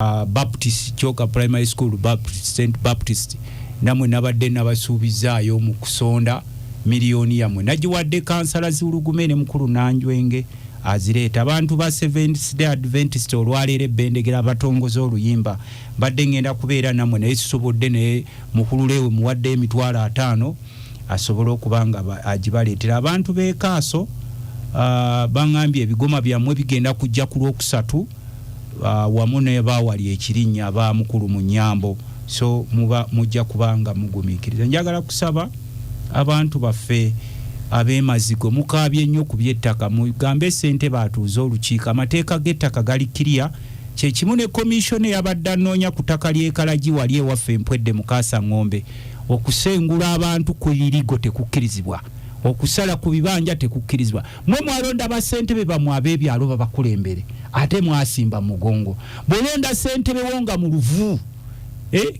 Baptist Choka Primary School Baptist St Baptist namwe nabadde nabasuubizaayo mu kusonda miliyoni yamwe nagiwadde kansala Zirugumene mukulu Nanjwenge azireeta abantu ba Seventh Day Adventist olwaleero ebbendegera abatongoza oluyimba badde ngenda kubeera namwe naye sisobodde ne mukulu lewe muwadde emitwalo 5 asobola okubanga agibaleetera abantu beekaaso bangambye ebigoma byammwe bigenda kujja ku Lwokusatu wamu ne baawali ekirinnya aba mukulu mu Nnyambo so mujja kubanga mugumiikiriza njagala kusaba abantu baffe ab'emazigo mukaabye nnyo ku by'ettaka mugambe ssente baatuuza olukiiko amateeka g'ettaka gali kiriya kye kimu ne komishoni yabadde annoonya ku ttaka ly'ekalagi wali ewaffe Empwedde Mukaasa Ngombe okusengula abantu ku lirigo tekukkirizibwa okusala ku bibanja tekukkirizibwa mwe mwalonda ba ssentebe bamwe ab'ebyalo babakulembere ate mwasimba mugongo bolonda ssentebe wonga mu Luvu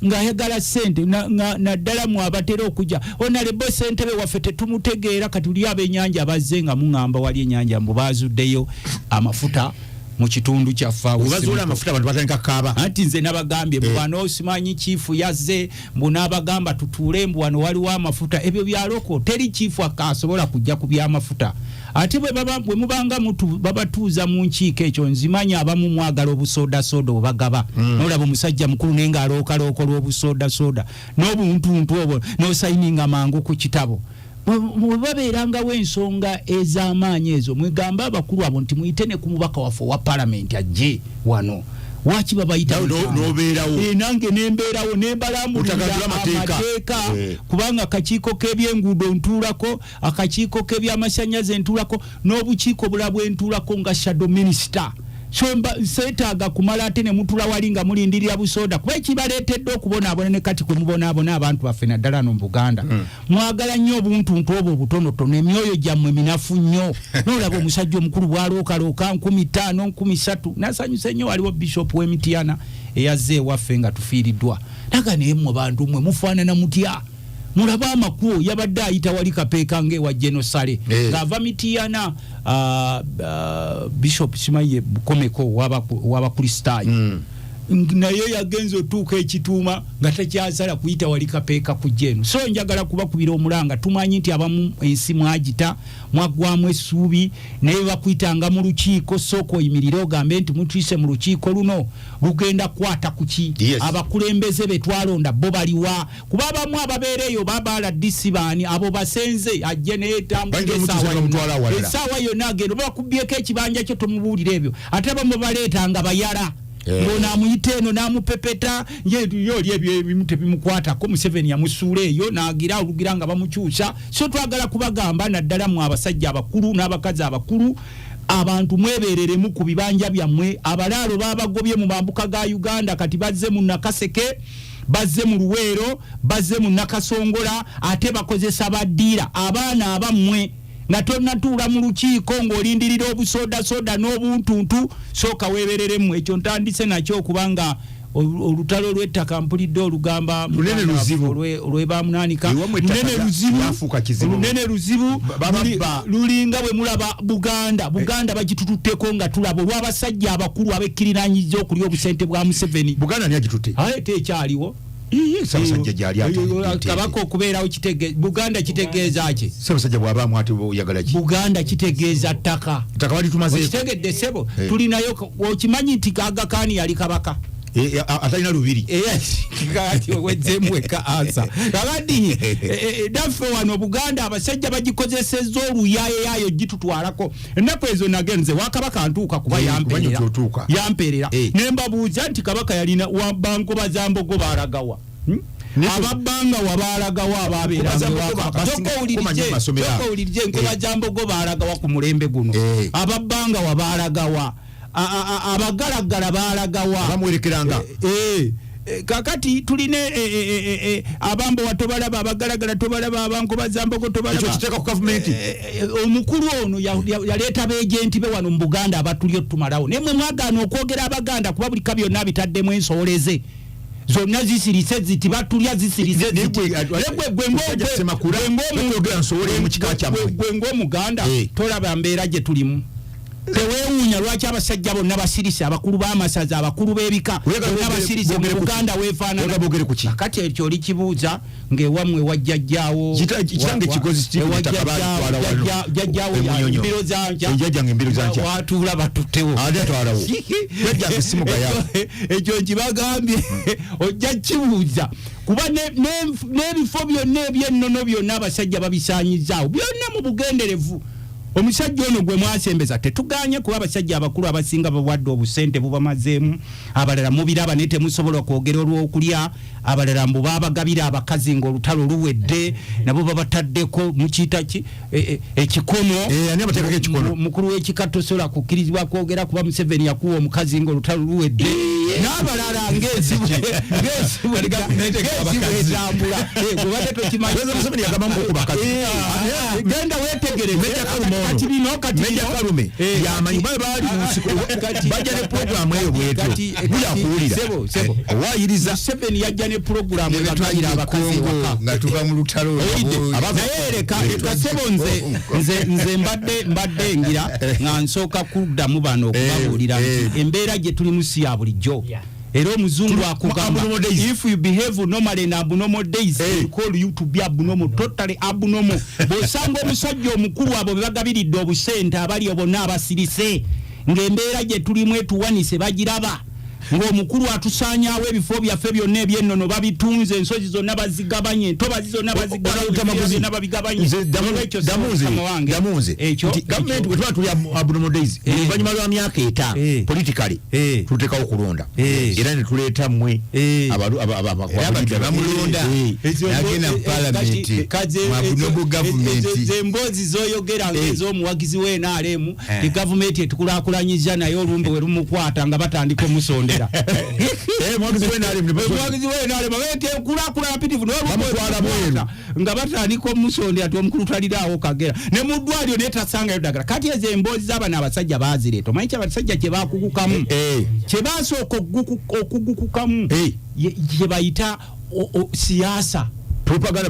nga yagala ssente na ddala mwabatera okujja onalebo ssentebe waffe tetumutegeera kati uli ab'ennyanja abazze nga muŋŋamba wali ennyanja mbu baazuddeyo amafuta mu kitundu kyaffe bazula amafuta abantu batandika kaaba anti nze nabagambye bwano osimanyi chifu yazze mbunabagamba tutuule mbu wano waliwo amafuta ebyo byaloko teri chifu akasobola kujja ku byamafuta ate bwe mubanga mutu babatuuza mu nkiiko ekyo nzimanya abamu mwagala obusoda soda obagaba nolaba omusajja mukulu nenga alookalooka olw'obusoda soda n'obuntuntu obwo n'osayininga mangu ku kitabo mubabeerangawo ensonga ez'amaanyi ezo mwegamba abakulu abo nti muyite ne ku mubaka waffe wa palamenti ajje wano waki babayita nobeerawo nange nembeerawo nembalambulira amateeka kubanga akakiiko k'ebyenguudo ntuulako akakiiko k'ebyamasanyalaze ntuulako n'obukiiko bulala bwentuulako nga shadow minister seetaaga kumala ate ne mutula wali nga mulindirira busoda kuba ekibaleetedde okubonaabona ne kati kwe mubonaabona abantu baffe naddala no mu Buganda mwagala nnyo obuntuntu obwo obutonotono emyoyo gyammwe minafu nnyo n'olaba omusajja omukulu bwalookalooka 15,000 13,000 nasanyuse nnyo waliwo Bishop w'Emityana eyazze ewaffe nga tufiiriddwa naga naye mmwe bantu mmwe mufaanana mutya mulaba amakubo yabadde ayita wali kapeeka ng'ewa Genosale ng'ava Mityana Bishop Simaye Bukomeko w'Abakristaayo naye yagenze otuuka ekituuma nga takyasala kuyita wali kapeeka ku Jeno so njagala kubakubira omulanga tumanyi nti abamu ensi mwagita mwaggwamu essuubi naye bakuyitanga mu lukiiko sooka oyimirire ogambe nti mutuyise mu lukiiko luno lugenda kwata kuki abakulembeze be twalonda bo baliwa kuba abamu ababeera eyo babaala disibaani abo basenze ajje neetambulira essaawa yonna agenda oba bakubyeko ekibanja kyo tomubuulira ebyo ate abamu baleetanga bayala ngona amuyite eno namupepeta yoli ebyo ebimu tebimukwatako Museveni yamusuula eyo nagira olugira nga bamukyusa so twagala kubagamba naddala mu abasajja abakulu n'abakazi abakulu abantu mwebereremu ku bibanja byammwe abalaalo babagobye mu mambuka ga Uganda kati bazze mu Nakaseke bazze mu Luweero bazze mu Nakasongola ate bakozesa baddiira abaana abammwe nga tonatuula mu lukiiko ng'olindirira obusoda soda n'obuntuntu sooka weebereremu ekyo ntandise nakyo okubanga olutalo lw'ettaka mpulidde olugamba olwebamunaanika lunene luzibu lulinga bwe mulaba Buganda bagitututteko nga tulaba olw'abasajja abakulu abekkiriranyiza okulya obusente bwa Museveni Buganda niyagitutte ate ekyaliwo Sabasajja gyali kabako okubeerawo Buganda kitegeeza ki Sabasajja bw'abaamu ate oyagala ki Buganda kitegeeza ttaka wali tumaze kitegedde sebo tulinayo okimanyi nti Aga Khan yali kabaka atalina lubiri kati wezzemu eka ansa kakati daffe wano Buganda abasajja bagikozesezza oluyayeyayo gitutwalako ennaku ezo nagenze wakabaka ntuuka kuba yampeerera nembabuuza nti kabaka yalina bankoba za mbogo balagawa ababbanga wabalagawa ababeeratokoowulirije enkoba za mbogo balagawa ku mulembe guno ababbanga wabalagawa abagalagala balagawa bamwerekeranga kakati tuline abambo watobalaba abagalagala tobalaba abankoba za mbogo tobalaba ekyo kiteeka ku gavumenti omukulu ono yaleeta beejenti be wano mu Buganda abatulyo tumalawo naye mwe mwagaana okwogera Abaganda kuba buli kabyonna bitaddemu ensooleze zonna zisirise ziti batulya zisirise Semakula gwe ng'omuganda tolaba mbeera gye tulimu tewewuunya lwaki abasajja bonna basirisa abakulu b'amasaza abakulu b'ebika bonna basirisa mu Buganda weefaanana kati ekyo oli kibuuza ng'ewammwe wajjajjaawo kitange kigozi jjajjaawo embiro zankya watuula batuttewo ekyo nkibagambye ojja kibuuza kuba n'ebifo byonna ebyennono byonna abasajja babisaanyizaawo byonna mu bugenderevu. Omusajja ono gwe mwasembeza tetuganye kuba abasajja abakulu abasinga bawadde obusente bubamazeemu abalala mubiraba ne temusobola kwogera olw'okulya abalala mbu babagabira abakazi ng'olutalo luwedde nabo babataddeko mukiyita ekikono mukulu w'ekika tosobola kukkirizibwa kwogera kuba Museveni yakuwa omukazi ng'olutalo luwedde n'abalala ng'ezibwetambula gwebadde tokimanyi genda weetegereze kati bino Kalume yamanyi bali musiko bajja ne program eyo bweto buya kuwulira owayiriza Museveni yajja ne program ebatwalira abakazi waka nga tuva mu lutalo naye leka sebo nze mbadde ngira nga nsooka kuddamu bano okubabuulira nti embeera gye tulimu si ya bulijjo. Era omuzungu akugamba if you behave normally in abnormal days they call you to be abnormal, totally abnormal. Bosanga omusajja omukulu abo bebagabiridde obusente abali obonna abasirise ng'embeera gye tulimu etuwanise bagiraba ng'omukulu atusaanyaawo ebifo byaffe byonna ebyennono babitunze ensozi zonna bazigabanye entobazi zonna bazigabanye babigabanye damuze gavumenti bwe tuba tuli abnormal days oluvannyuma lwa myaka 5 politically tuteekawo okulonda era ne tuleeta mmwe bamulonda yagenda mu palamenti mu abnormal gavumenti zemboozi z'oyogera ng'ez'omuwagizi w'NRM gavumenti etukulaakulanyiza naye olumbe we lumukwata nga batandika omusonda mwagizi w'NRM nga batandika omusonde ati omukulu taliraawo kagera ne mu ddwaliro naye tasangayo ddagala. Kati ezo emboozi z'abana abasajja baazireeta omanyi kyabasajja kye baakugukamu kye baasooka okugukukamu kye bayita siyaasa Baganda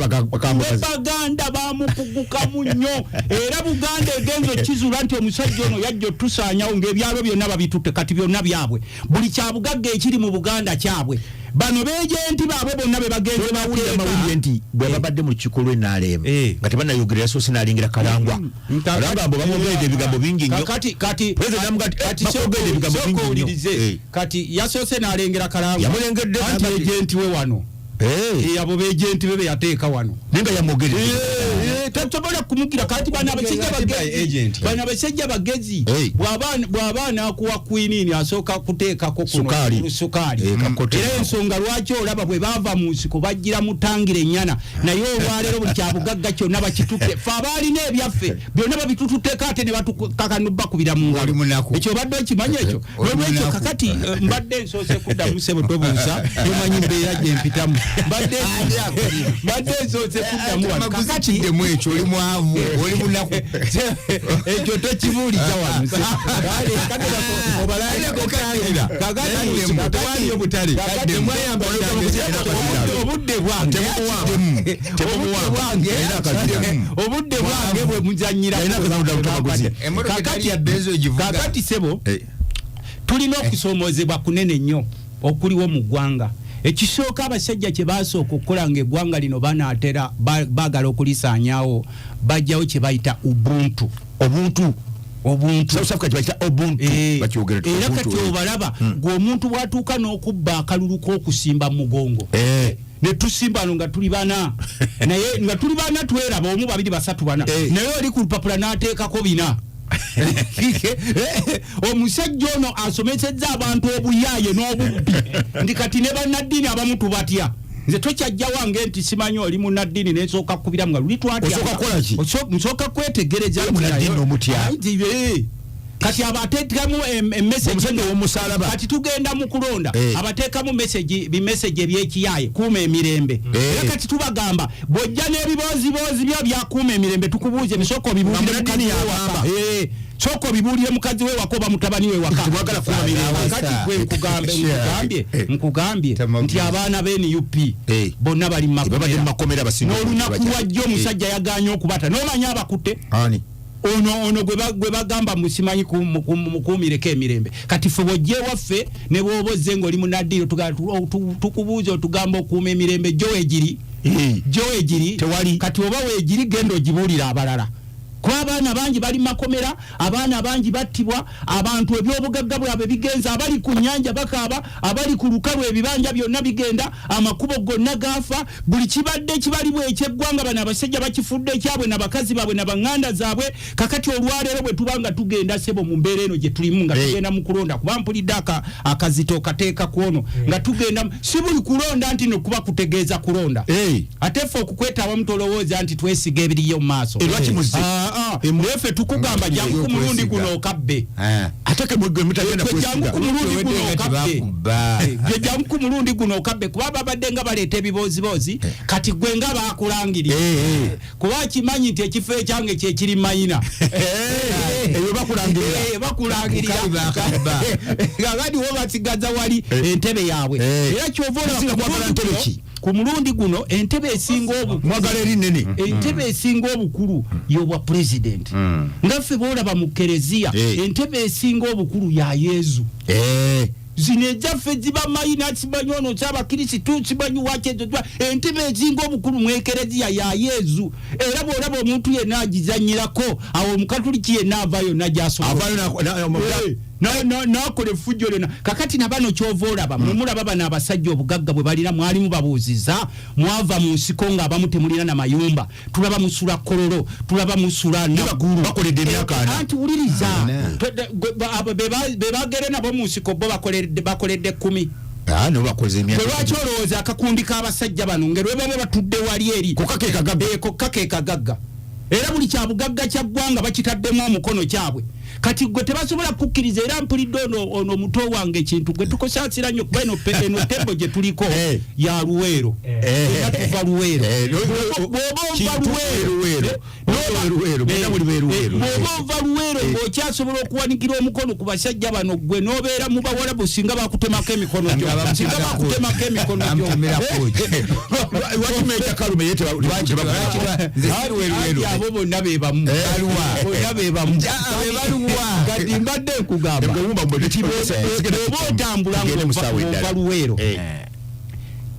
bamukugukamu nnyo era Buganda egenzo kizula nti omusajja ono yajja otusaanyawo ng'ebyalo byonna babitutte kati byonna byabwe buli kyabugagga ekiri mu Buganda kyabwe bano beejenti baabwe bonna be bagenze mawulire nti bwe babadde mu lukiiko lw'NRM nga tebannayogerera so sinaalingira Kalangwa mbo bamwogeredde ebigambo bingi nnyo kati yasoose n'alengera Kalangwa anti ejenti we wano abo beejenti be yateeka wano nenga yamwogerera tasobola kumugira kati bana abasajja bagezi bw'abaana akuwa kwinini asooka kuteekako sukaali era ensonga lwaki olaba bwe baava mu nsiko bajjira mutangire ennyana naye olwaleero buli kyabugagga kyonna bakitutte fe abaalina ebyaffe byonna babitututteko ate ne batukakano bakubira mu ngalo ekyo obadde okimanyi ekyo nolwekyo kakati mbadde nsoose kuddamu sebo tobuusa tomanyi mbeera gye mpitamu mbadde nsoose kuddamu kakati oli mwavu oli munaku ekyo tokibuuliza wano obudde bwange bwe muzanyira kakati sebo tulina okusoomozebwa kunene nnyo okuliwo mu ggwanga. Ekisooka abasajja kye baasooka okukola ng'eggwanga lino banaatera baagala okulisaanyaawo bajjawo kye bayita ubuntu South Africa kye bayita ubuntu era kati obalaba ng'omuntu bw'atuuka n'okubba akalulu k'okusimba mu mugongo ne tusimba nga tuli bana naye nga tuli bana tweraba omu babiri basatu bana naye oli ku lupapula n'ateekako bina omusajja ono asomesezza abantu obuyaaye n'obubbi ndi kati ne bannaddiini abamu tubatya nze tokyajja wange nti simanyi oli munnaddiini nensooka kukubiramu nga luli twatyansooka kwetegereza kati abateekamu emessage w'omusalaba kati tugenda mu kulonda abateekamu bimessage ebyekiyaaye kuuma emirembe era kati tubagamba bw'ojja n'ebiboozi byo byakuuma emirembe tukubuuze bisooka obibuulire mukazi we waka sooka obibuulire mukazi we waka oba mutabani we waka kati gwe nkugambye nti abaana b'NUP bonna bali mu makomera n'olunaku lwajja omusajja yagaanye okubata n'omanya abakutte ono gwe bagamba musimanyi kumireke emirembe kati fe wojje waffe ne boboze ngo oli munadiro tukubuuza otugamba okuuma emirembe jo ejiri tewali kati oba weejiri genda ogibulira abalala kuba abaana bangi bali makomera abaana bangi battibwa abantu ebyobugagga bwabwe bigenza abali ku nnyanja bakaaba abali ku lukalu ebibanja byonna bigenda amakubo gonna gafa buli kibadde kibali bwekyeggwanga bano abasajja bakifudde ekyabwe n'abakazi baabwe n'abanganda zaabwe kakati olwaleero bwe tubanga tugenda sebo mu mbeera eno gye tulimu nga tugenda mu kulonda kuba mpulidde akazito kateeka kwono nga tugenda si buli kulonda nti nokuba kutegeeza kulonda ate ffe okukwetaba mutolowooza nti twesiga ebiriyo mu maaso mwefe tukugamba jangu ku mulundi guno okabbe atake mugwe mutagenda jangu ku mulundi guno okabbe kuba babadde nga baleeta ebibozibozi kati gwe nga bakulangirira kuba kimanyi nti ekifo ekyange kyekiri mayina bakulangirira gagadi wo basigaza wali entebe yaabwe era kyovola ku mulundi guno entebe esinga obukulu y'obwa president ngaffe boolaba mu kereziya entebe esinga obukulu ya Yezu zino ejjaffe ziba mayina kimanyi ono kyabakirisitu kimanyi wakyezo entebe ezinga obukulu mu ekereziya ya Yezu era bw'olaba omuntu yenna agizanyirako awo omukatuliki yenna avayo nagyasobola nakola effujjo lyonna kakati nabano kyova olaba mulaba bano abasajja obugagga bwe balina mwalimu babuuziza mwava mu nsiko ng'abamu temulina na mayumba tulaba musula kololo tulaba musula nagulu bakoledde emyaka anti wuliriza bebagere nabo mu nsiko bo bakoledde 10 no bakoze emyaka lwaki olowooza akakundi k'abasajja bano ngerwe baba batudde wali eri kokake kagagga era buli kyabugagga kya ggwanga bakitaddemu omukono kyabwe kati gwe tebasobola kukkiriza era mpulidde ono muto wange ekintu gwe tukosaasira nnyo kuba eno tembo gye tuliko ya Luweero era tuva Luweero bw'oba ova Luweero ng'okyasobola okuwanikira omukono ku basajja bano gwe n'obeera mu bawalabu singa bakutemako emikono gyo abo bonna be bamu kati mbadde nkugamba oba otambula ng'ova Luweero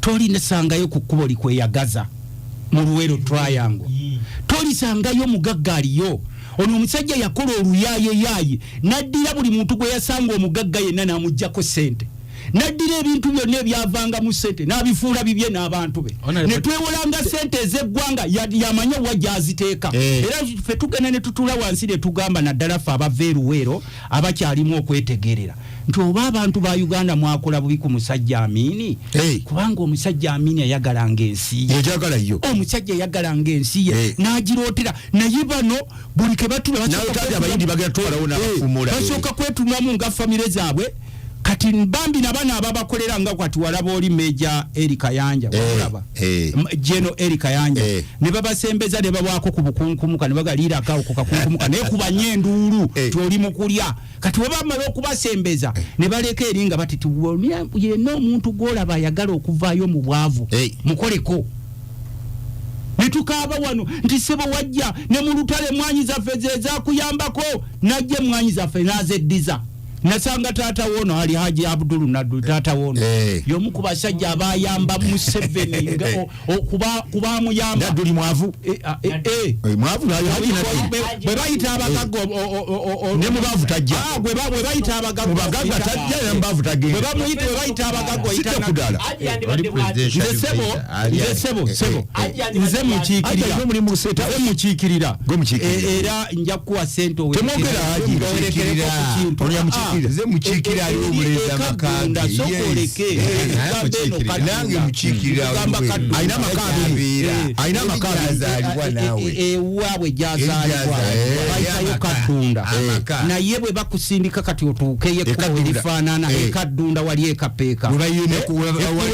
tolisangayo ku kkubo likweyagaza mu Luweero triangle tolisangayo mugagga aliyo ono omusajja yakola oluyaayeyaye naddira buli muntu gwe yasanga omugagga yenna n'amuggyako ssente naddira ebintu byonna ebyavanga mu ssente n'abifuula bibye n'abantu be ne twewolanga ssente ez'eggwanga yamanye wa gyaziteeka era ffe tugenda ne tutula wansi ne tugamba naddala ffe abava Luweero abakyalimu okwetegerera nti oba abantu ba Uganda mwakola bubi ku musajja Amini kubanga omusajja Amini yayagalanga ensi ye omusajja yayagalanga ensi ye n'agirootera naye bano buli ke batula basooka kwetunamu nga famire zaabwe kati mbambi nabana ababakolera nga kwati walaba oli Meja Erika Yanja walaba Jeno Erika Yanja ne babasembeza ne babwako ku bukunkumuka ne bagalira kawo ku kakunkumuka ne kubanye nduru toli mukulya kati wabamala okubasembeza ne baleka eringa bati tuwonya yeno omuntu golaba yagala okuvaayo mu bwavu mukoleko netukaba wano nti sebo wajja ne mu lutale mwanyi zaffe zeza kuyambako najje mwanyi zaffe nazeddiza nasanga taata wono ali Haji Abdul Nadu taata wono yomu ku basajja abayamba mu 7 nga kuba muyamba Naduli mwavu mwavu nayo Haji bwe bayita abagago ne mubavu tajja bwe bayita abagago bagagga tajja ne mubavu tagenda bwe bamuyita bwe bayita abagago itana kudala sebo nze mukiikirira era nja kuwa sente owe temogera Haji ze muchikira ali obuleza makanda sokoleke nange muchikira aina makanda zalibwa nawe wawe jazalibwa baitayo kadunda na yebwe bakusindika kati otuukeye ko elifanana ekadunda wali ekapeeka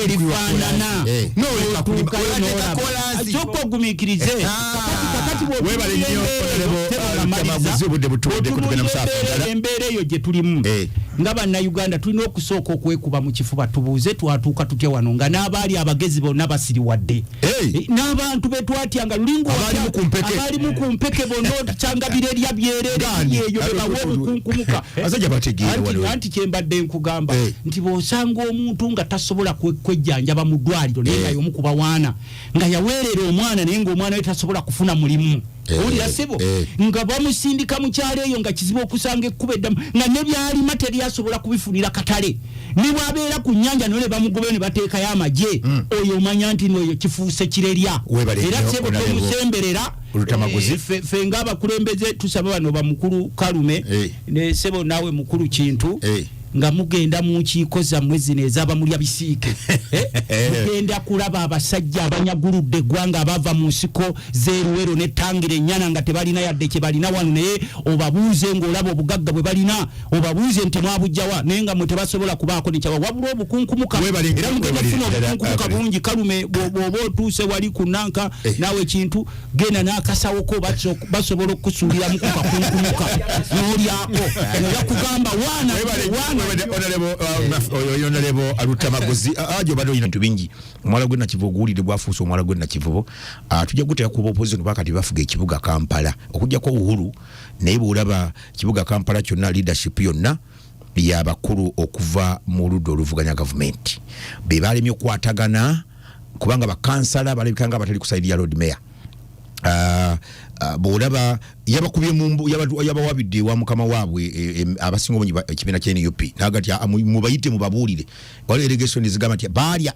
elifanana no choko gumikirize kakati webale nnyo Ddamaguzi obudde butuudde kutugenda musafa embeera eyo gye tulimu ngaba na Uganda tulina okusooka okwekuba mu kifuba tubuuze twatuuka tutya wano nga n'abaali abagezi bonna basiriwadde n'abantu betwatyanga lulingo abali mu kumpeke bonna kyanga birerya byerere yeyo bebawe obukunkumuka anti kyembadde nkugamba nti bw'osanga omuntu nga tasobola kwejjanjaba mu ddwaliro naye nga y'omu ku bawaana nga yaweerera omwana naye ng'omwana we tasobola kufuna mulimu owulira sebo nga bamusindika mu kyalo eyo nga kizibu okusanga ekkuba eddamu nga ne byalima teryasobola kubifunira katale ne bwabeera ku nnyanja nole bamugobe ne bateekayo amagye oyo omanya nti noyo kifuuse kirerya era sebo tomusemberera Luttamaguzi fe ng'abakulembeze tusaba bano bamukulu Kalume ne sebo naawe mukulu Kintu nga mugenda mu nkiiko zammwe zino ez'abamulya bisiike mugenda kulaba abasajja abanyaguludde eggwanga abava mu nsiko z'eruwero n'ettangire ennyana nga tebalina yadde kye balina wano naye obabuuze ng'olaba obugagga bwe balina obabuuze nti mwabujjawa naye nga mwe tebasobola kubaako nekyawa wabula obukunkumuka era mugenda funa obukunkumuka bungi Kalume bw'oba otuuse wali ku Nanka naawe Kintu genda n'akasawoko basobola okukusuuliramu ku kakunkumuka n'olyako nga kugamba waana Honorable Luttamaguzi ajo bado ina bingi omwala gwe nakivubo guulide bwafuuse omwala gwe nakivubo tujja gutera kuba opposition bakati bafuga ekibuga Kampala okujja kwa uhuru naye bulaba kibuga Kampala kyonna leadership yonna y'abakulu okuva mu ludda oluvuganya government be balemye okwatagana kubanga bakansala balabikanga batali kusaidia road mayor bolaba yabakubye mumbu yabawabidde wa mukama waabwe abasingo bonyi ekibina kya NUP nagati mubayite mubabulire wale irrigation zigama tia balya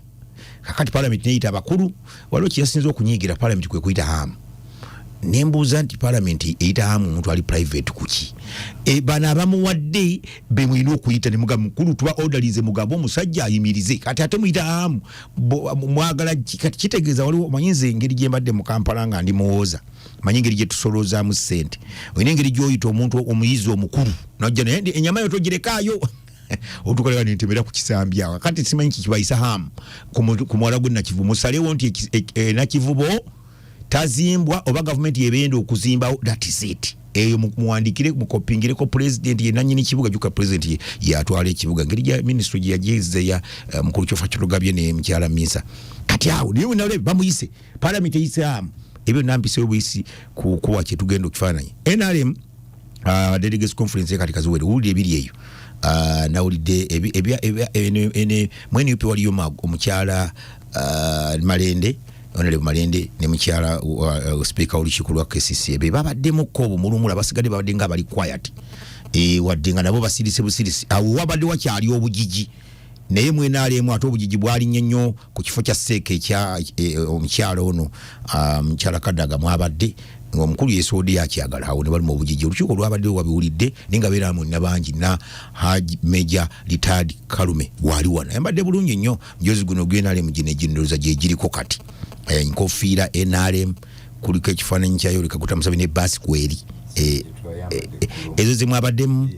kakati parliament neita abakulu walo kiyasinzo okunyigira parliament kwe kuita hamu nembuza nti parliament eita hamu omuntu ali private kuki bana abamuwadde bemwino okuyita ne mugabo mukulu tuba orderize mugabo musajja ayimirize kati ate muita hamu mwagala kati kitegeeza waliwo manyinze engeri gyembadde mu Kampala nga ndi muwoza manyingeri gye tusoloza mu sente oyina engeri gy'oyita omuntu omuyizi omukulu najja naye enyama yo togirekayo otukolera nintebera ku kisambya kati simanyi kikibayisa hamu ku mwala gwe nakivu musalewo nti nakivubo tazimbwa oba government yebenda okuzimba that is it eyo muwandikire mukopingire ko president ye nanyini kibuga juka president yatwala ekibuga ngeri ya ministry ya jeze ya mukulu kyofa kirugabye ne mkyala Misa kati awo niwe nale bamuyise parliament yise hamu ebyo nampise obuyisi kuwa kye tugenda okufananya NRM delegates conference kati kazuwere uli ebiri eyo na ulide ene mwene yupi waliyo omukyala Malende Honorable Malende ne mukyala speaker olukiiko lwa KCC be babaddemu ko mulumula basigadde babadde nga bali quiet wadde nga nabo basirise busirisi awo wabadde wakyali obujiji naye mwenaalemu ate obujiji bwali nnyo ku kifo kya Seeke ekya omukyala ono mukyala Kadaga mwabadde omukulu yesoode yakyagala awo ne bali mu obujiji olukiiko lwabadde wabiwulidde ninga beeramu nabangi na Haji Major Retired Kalume wali wana yambadde bulungi nnyo njozi guno gwenaalemu gine gindoza gye giriko kati nkofiira NRM kuliko ekifaananyi kyayo lekakuta musabe ne basi kweri ezo zimwabaddemu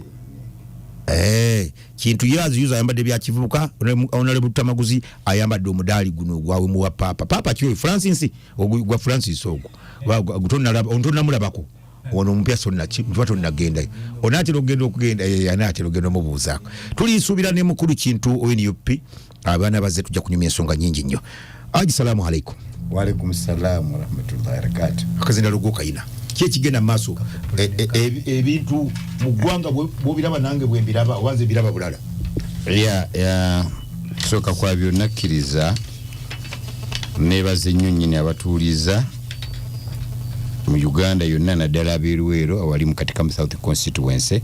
kintu yaziyuza ayambadde bya kivubuka Honorable Luttamaguzi ayambadde omudaali guno gwawe muwa papa kiwe Francis ogwa Francis ogwo ontonna mulabako ono mpya sonna ntwato nagenda onati logendo okugenda yanati logendo mubuuzako tulisuubira ne mukulu Kintu ONUP abana bazze tujja kunyumya ensonga nyingi nnyo assalamu alaikum wa alaikum salam wa rahmatullahi wa barakatuh akazinda logo kayina kyekigenda maaso ebintu mu ggwanga bw'obiraba nange bwe mbiraba obanze biraba bulala soka kwa byonna kkiriza nebaze nnyo nnyini abatuuliza mu Uganda yonna naddala abeeruwero awali mu katika mu South Constituency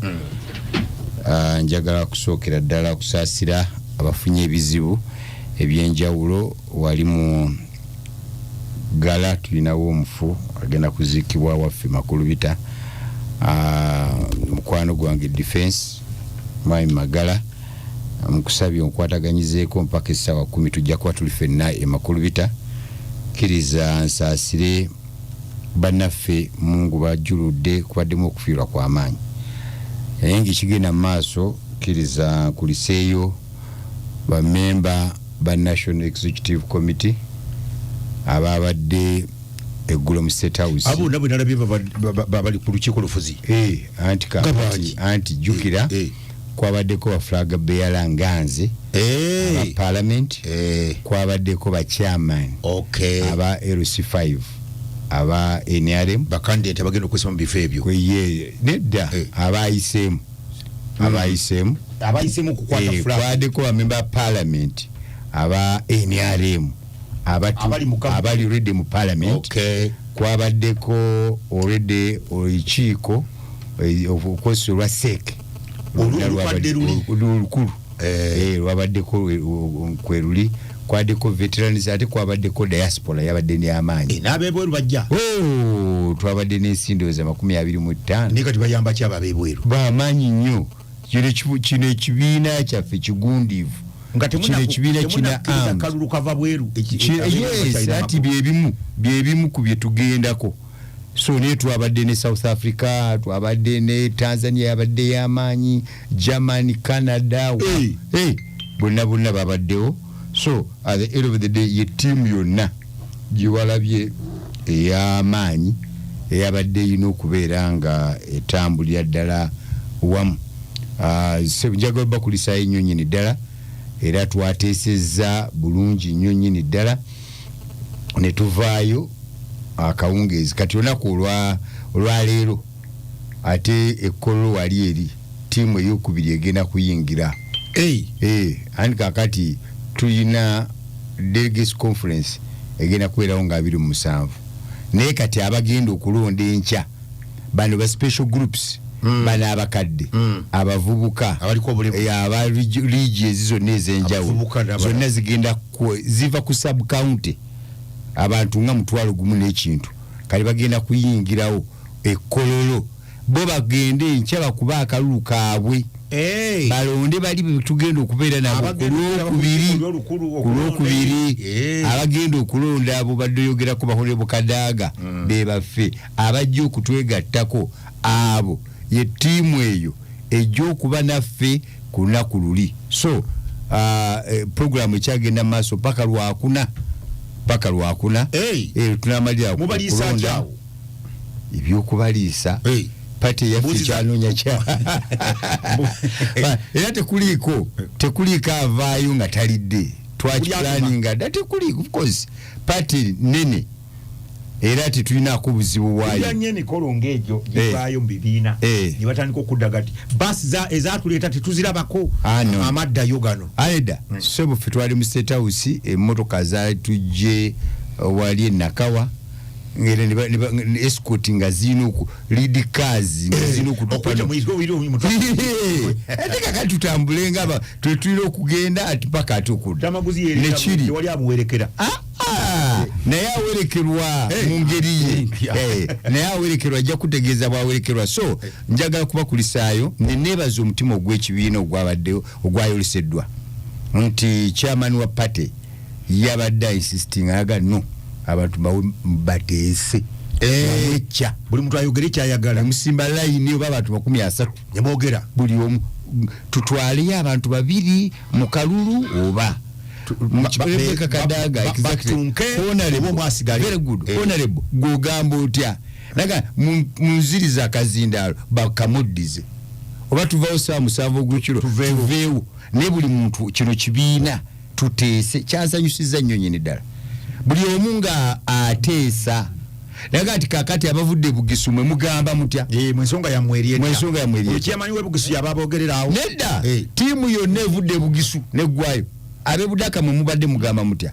njagala kusookera ddala okusaasira abafunye ebizibu ebyenjawulo wali mu Gala tulinawo omufu agenda kuziikibwa waffe Makulubita mukwano gwange defense mai Magala mukusabye onkwataganyizeeko mpaka essaawa 10 tujja kuba tuli ffenna e Makulubita kkiriza nsaasire bannaffe Mungu bajjuludde kubaddemu okufiirwa kw'amaanyi naye ng'ekigenda mu maaso kkiriza nkuliseeyo bamemba ba National Executive Committee ababadde eggulo mu State House abo nabo nalabye bali ku lukiiko lufuzi anti jukira kwabaddeko ba flag bearer Nganze aba parliament kwabaddeko ba chairman aba LC5 aba NRM bakandidate bagenda okwesoma mu bifo ebyo nedda abayisemu kukwata flag kwabaddeko ba member parliament aba NRM abali ready mu parliament kwabaddeko already olukiiko okoso lwa seke olukulu lwabaddeko kweruli kwabaddeko veterans ate kwabaddeko diaspora yabadde n'amaanyi n'abebweru bajja twabadde n'ensindoza 25 naye kati bayamba ki ababebweru bamaanyi nnyo kino ekibiina kyaffe kigundiivu nga temuna kalulu kava bweru ati byebimu ku bye tugendako so ne twabadde ne South Africa twabadde ne Tanzania yabadde y'amaanyi Germany Canada bonna babaddewo so at the end of the day ye team yonna giwalabye ey'amaanyi eyabadde yino okubeera nga etambulira ddala wamu njagala bakulisayo nnyo nnyini ddala era twateesezza bulungi nnyo nnyini ddala ne tuvaayo akawungeezi kati olunaku olwaleero ate ekkololo wali eri tiimu ey'okubiri egenda kuyingira andi kakati tulina delegates conference egenda kubeerawo nga 27 naye kati abagenda okulonda enkya bano ba special groups bano abakadde abavubuka aba regions zonna ez'enjawulo zonna zigenda ziva ku sub county abantu nga 1,000 n'ekintu kali bagenda kuyingirawo ekkololo bo bagende enkya bakuba akalulu kaabwe balonde bali tugenda okubeera nabo ku lwokubiri abagenda okulonda abo baddeyogerako bahole bukadaaga be baffe abajja okutwegattako abo ye tiimu eyo ejja okuba naffe ku lunaku luli so programu ekyagenda mu maaso paka lwakuna tunamalira okulonda ebyokubaliisa pati yaffe kyanoonya kya era tekuliiko avaayo nga talidde twakipulaninga dda tekuliiko of course pati nene era tetulinaako buzibu bwayo nnyo emikolo ng'egyo givaayo mu bibiina ne batandika okudda gati basi ezatuleeta tetuzirabako amaddayo gano aleda so buffe twali mu State House emmotoka zaatujje wali enakawa ngere ne escort nga zino ku lead cars zino kutupano ate kakati tutambule ngaba twetulira okugenda ati paka atukuda Ddamaguzi wali amuwerekera naye awerekerwa mu ngeri ye naye awerekerwa ajja kutegeeza bwawerekerwa so njagala kubakulisaayo neneebaza omutima ogw'ekibiina ogwabaddewo ogwayoleseddwa nti chairman wa party yabadde insisting aga no abantu bateese echa buli muntu ayogera ekyayagala musimba line oba abantu 30 yamwogera buli omu tutwale abantu babiri mu kalulu oba mchipeleka kadaga exactly very good honorable gugamba otya naga munziri za kazindalo bakamuddize oba tuvaawo saa musanvu ogwekiro tuveewo ne buli muntu kino kibiina tuteese kyasanyusiza nnyo nnyini ddala buli omu nga ateesa naga ati kakati abavudde Bugisu mwe mugamba mutya mwensonga ya mweriye chairman we Bugisu yababogererawo nedda tiimu yonna evudde Bugisu neggwayo abe Budaka mwe mubadde mugamba mutya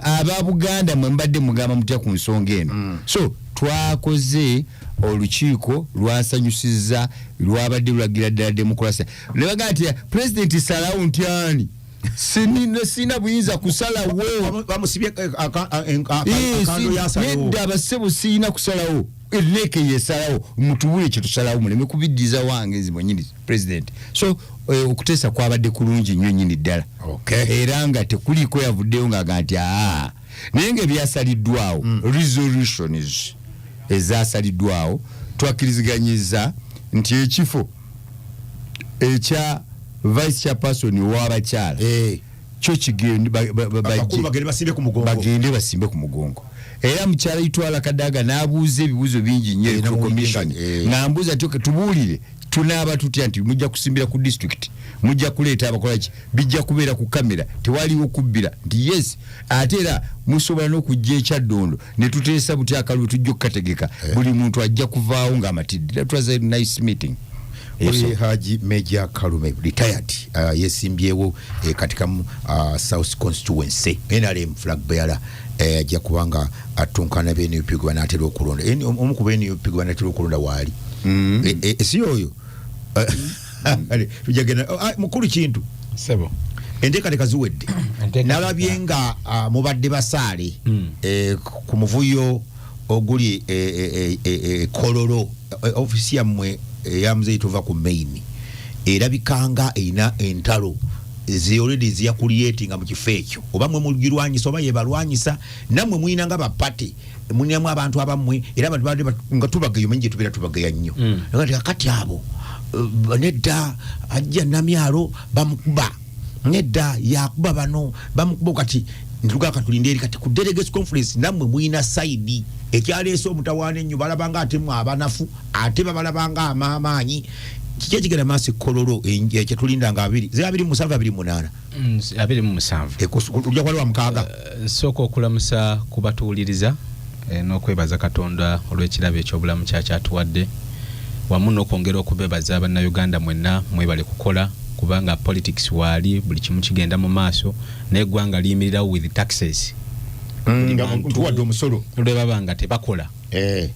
aba Buganda mwe mbadde mugamba mutya ku nsonga eno so twakoze olukiiko lwasanyusiza lwabadde lulagira ddala demokrasia ne bagaa ati president salawo ntyani sina buyinza kusalawo bamusibye akando yasalawo nedda abasebo sina kusalawo eleke yesalawo mutubule kyetusalawo muleme kubiddiza wange nzimo nyini president so okuteesa kwabadde kulungi nnyo nyini ddala era nga tekuliiko yavuddeyo nga nti naye nga ebyasaliddwawo resolutions ezasaliddwawo twakkirizganyiza nti ekifo ekya vice chairperson w'abakyala kyo kigende bagende basimbe ku mugongo era mukyala Itwala Kadaga n'abuuza ebibuuzo bingi nnyo ku commission ng'ambuuza tubuulire tunaaba tutya nti mujja kusimbira ku district mujja kuleeta abakolaki bijja kubeera ku kamera tewaliwo kubbira nti yes ate era musobola n'okujja ekyaddondo ne tuteesa butya akalulu tujja okukategeka buli muntu ajja kuvaawo ng'amatidde. That was a nice meeting. Haji Meja Kalume retired yesimbyewo katika South Constituency NRM flag bearer ajja kubanga atunkana bene upigwa natera okulonda omuku bene upigwa natera okulonda wali si oyo tujagena mukulu kintu sebo endeka ziwedde nalabye nga mubadde basaale ku muvuyo oguli Kololo ofisi yammwe yamuze tuva ku main erabikanga ina entalo zi already ziya creating mu kifeekyo oba mwe mugirwanyisa oba yebalwanyisa namwe muinanga ba party munyamu abantu abamwe era abantu bade nga tubagayo menje tubira tubagaya nnyo ngati akati abo nedda ajja namyalo bamukuba nedda yakuba bano bamukuba kati nduga katulinderi kati ku delegates conference namwe muina side ekyaleso mutawane nnyo balabanga ate mu abanafu ate balabanga amamanyi kike kigera masi Kololo enje tulinda nga 2 27 ekujja kwali wa mukaaga soko okulamusa kubatuuliriza n'okwebaza Katonda olw'ekirabo eky'obulamu kyatuwadde wamu n'okwongera okubebaza Abannayuganda mwenna mwebale kukola kubanga politics wali buli kimu kigenda mu maaso n'eggwanga liyimirira with taxes tuwadde omusolo olwebabanga tebakola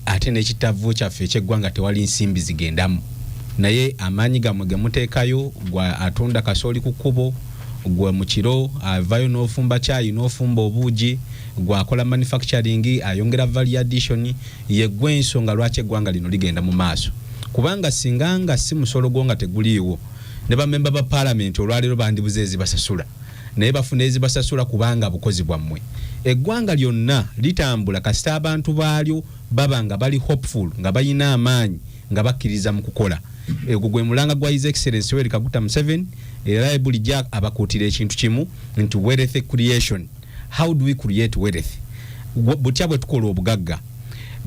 ate n'ekitavu kyaffe eky'eggwanga tewali nsimbi zigendamu naye amaanyi gamwe gemuteekayo gwa atunda kasooli ku kkubo gwe mu kiro avayo n'ofumba caayi n'ofumba obuugi gwakola manufacturing ayongera value addition yeggwe ensonga lwaki eggwanga lino ligenda mu maaso kubanga singanga si musolo gwo teguliiwo ne bamemba ba parliament olwaliro bandibuze ezibasasula naye bafuna ezibasasula kubanga bukozi bwammwe eggwanga lyonna litambula kasita abantu baalyo babanga bali hopeful nga bayina amaanyi nga bakkiriza mu kukola ego gwe mulanga gwa His Excellency Yoweri Kaguta Museveni era bulijja abakuutira ekintu kimu nti wealth creation. How do we create wealth? Butya bwe tukola obugagga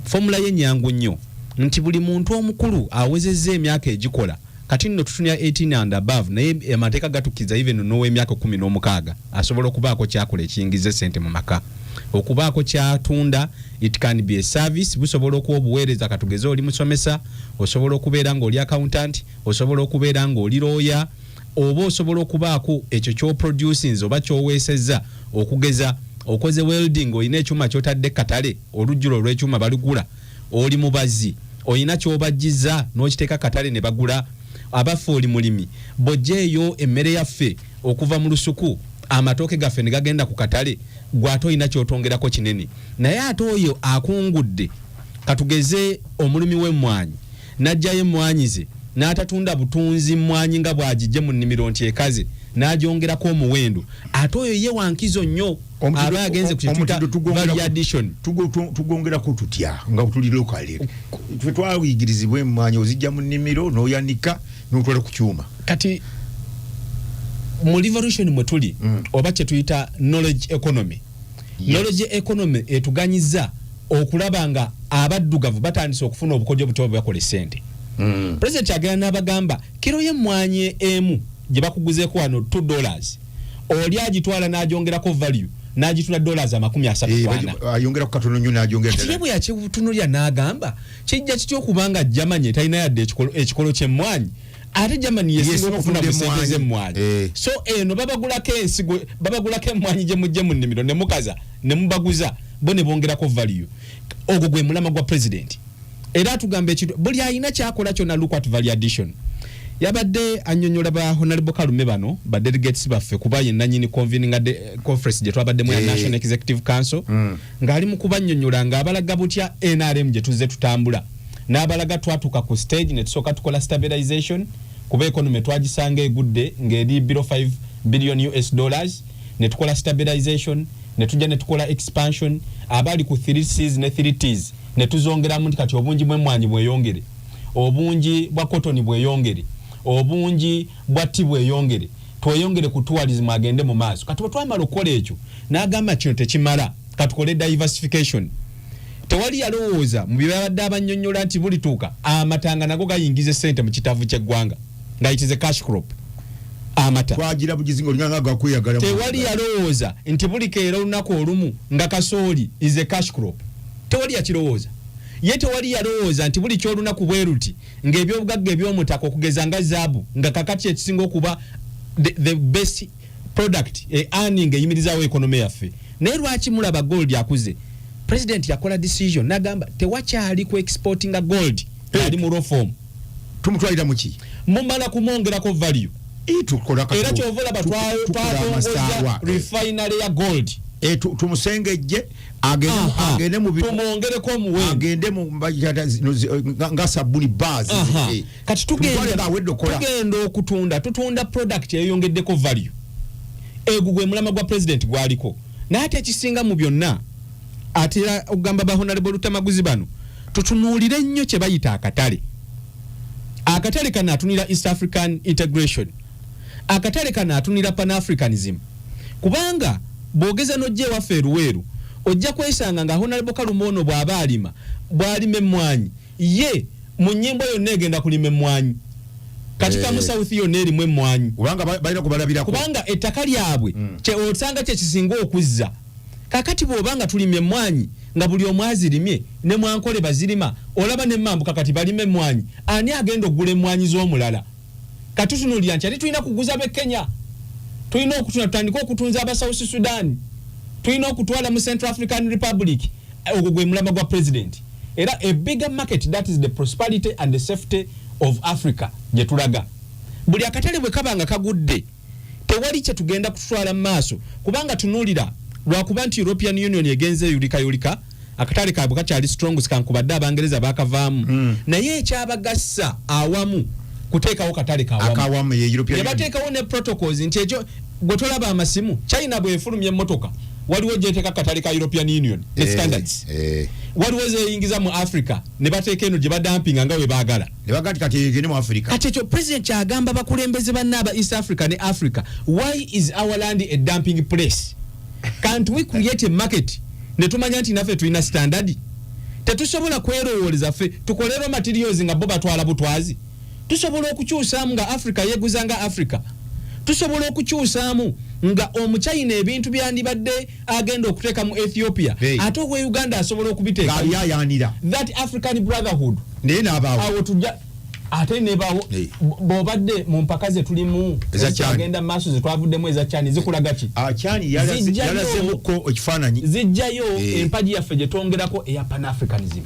formula y'ennyangu nnyo nti buli muntu omukulu awezezza emyaka egikola kati nno tutunya 18 and above naye amateeka gatukiza even n'ow'emyaka 16 asobola okubaako kyakola ekiyingiza sente mu maka okubaako kyatunda. It can be a service busobola okuwa obuweereza katugeze oli musomesa osobola okubeera ng'oli accountant osobola okubeera ng'oli lawyer oba osobola okubaako ekyo ky'oproducing oba ky'oweesezza okugeza okoze welding oyina ekyuma ky'otadde katale olujjulo olw'ekyuma baligula oli mubazi oyina ky'obajjiza n'okiteeka katale ne bagula abafe oli mulimi bojjeeyo emmere yaffe okuva mu lusuku amatooke gaffe ne gagenda ku katale gwato oyina kyotongerako kinene naye ate oyo akungudde katugeze omulimi w'emmwanyi n'ajjayo emmwanyi ze n'atatunda butunzi mmwanyi nga bw'agijje mu nnimiro nti ekaze n'agyongerako omuwendo ate oyo ye wankizo nnyo aba yagenze ku kintu value addition tugongerako tutya nga tuli lokale twe twawigirizibwa emmwanyi ozijja mu nnimiro n'oyanika n'otwala ku kyuma kati mu revolution mwe tuli oba kye tuyita knowledge economy. Knowledge economy etuganyiza okulaba nga abaddugavu batandise okufuna obukodyo buto bakola sente. President agenda n'abagamba kiro y'emmwanyi emu gye bakuguzeeko wano $2 oli agitwala n'agyongerako value n'agitula $30 kwana ayongera ku katono nnyo n'agyongera ddala bwe yakibutunulya n'agamba kijja kityo okubanga Germany etalina yadde ekikolo ky'emmwanyi ate Germany yesinga okufuna mu sente z'emmwanyi so eno babagulako ensigo babagulako emmwanyi gye mujje mu nnimiro ne mukaza ne mubaguza bo ne bongerako value ogwo gwe mulama gwa president era atugamba ekintu buli ayina kyakola kyonna look at value addition. Yabadde annyonnyola ba honorable Kalume bano ba delegates baffe kuba yenna nyini convening conference gye twabadde mu National Executive Council ng'ali mu kubannyonnyola ng'abalaga butya NRM gye tuzze tutambula n'abalaga twatuka ku stage ne tusooka tukola stabilization kuba economy twagisanga egudde ng'eri below $5 billion ne tukola stabilization ne tujja ne tukola expansion abali ku 3Cs ne 3Ts ne tuzongeramu nti kati obungi bw'emmwanyi bweyongere obungi bwa cotton bweyongere obungi bwa tea bweyongere tweyongere ku tourism agende mu maaso kati twamala okukola ekyo n'agamba kino tekimala katukole diversification tewali yalowooza mu byabadde abannyonnyola nti bulituuka amatanga nago gayingiza sente mu kitavu ky'eggwanga nga it is a cash crop. Amata twagira bugizingo linganga gakweyagala. Tewali yalowooza nti bulikeera olunaku olumu nga kasooli is a cash crop. Tewali yakirowooza. Ye tewali yalowooza nti buli kyolunaku bwe ruti ng'ebyobugagga eby'omutaka okugeza nga zaabu nga kakati ekisinga okuba the best product earning eyimirizaawo ekonomi yaffe. Naye lwaki mulaba gold akuze? President yakola decision n'agamba tewakyali ku exportinga gold ali mu raw form. Tumutwalira muki? Mumala kumwongerako value. Era kyovola batwatongoza refinery ya gold. Tumusengejje agende mu tumwongereko omuwendo agende mu nga sabuni bars. Kati tugenda tutunda product eyongeddeko value. Ego gwe mulama gwa president gwaliko. N'ate ekisinga mu byonna atera ogamba ba honorable Luttamaguzi bano tutunuulire nnyo kye bayita akatale. Akatale kana atunira East African integration. Akatale kana atunira Pan-Africanism. Kubanga bogeza nojje waffe Ruweru ojja kwesanga nga honorable Kalumono bw'abaalima bw'alima emmwanyi ye mu nnyimbo yonna egenda kulima emmwanyi katika mu South yonna erimu emmwanyi kubanga balina kubalabirako kubanga ettaka lyabwe osanga kye kisinga okuzza. Kakati bw'obanga tulima emmwanyi nga buli omu azirimye ne mwankole bazirima olaba n'emmambuka kati balima emmwanyi ani agenda okugula emmwanyi z'omulala? Katutunuulira nti ati tulina kuguza b'e Kenya, tulina tutandika okutunza aba South Sudan, tulina okutwala mu Central African Republic. Ogwo gwe mulama gwa president. Era a bigger market, that is the prosperity and the safety of Africa gye tulaga. Buli akatale bwe kabanga kagudde tewali kye tugenda kutwala mu maaso kubanga tunuulira lwakuba nti European Union egenze yulika akatale kaabwe kakyali strong sikankubadde Abangereza baakavaamu. Naye ekyabagassa awamu kuteekawo katale kawamu ye European Union. Yabateekawo ne protocols nti ekyo gwe tolaba amasimu China bwe efulumya emmotoka waliwo gyeteeka katale ka European Union the standards. Waliwo zeeyingiza mu Africa ne bateeka eno gye badampinga nga we baagala ne bagati kati egende mu Africa. Kati ekyo president kyagamba bakulembeze banne aba East Africa ne Africa, why is our land a dumping place? Can't we create a market? Ne tumanya nti naffe tulina standard. Tetusobola kwerowooleza ffe tukolera materials nga bo batwala butwazi. Tusobola okukyusaamu nga Africa yeguza nga Africa. Tusobola okukyusaamu nga omuchina ebintu byandibadde agenda okuteeka mu Ethiopia ate ogwe Uganda asobola okubiteeka that African brotherhood naye n'abaawo awo tujja ate nebawo bobadde mu mpaka ze tulimu agenda maaso ze twavuddemu eza Chani zikulaga ki Chani yalazemuko ekifaananyi zijjayo empaji yaffe gye twongerako eya Pan-Africanism,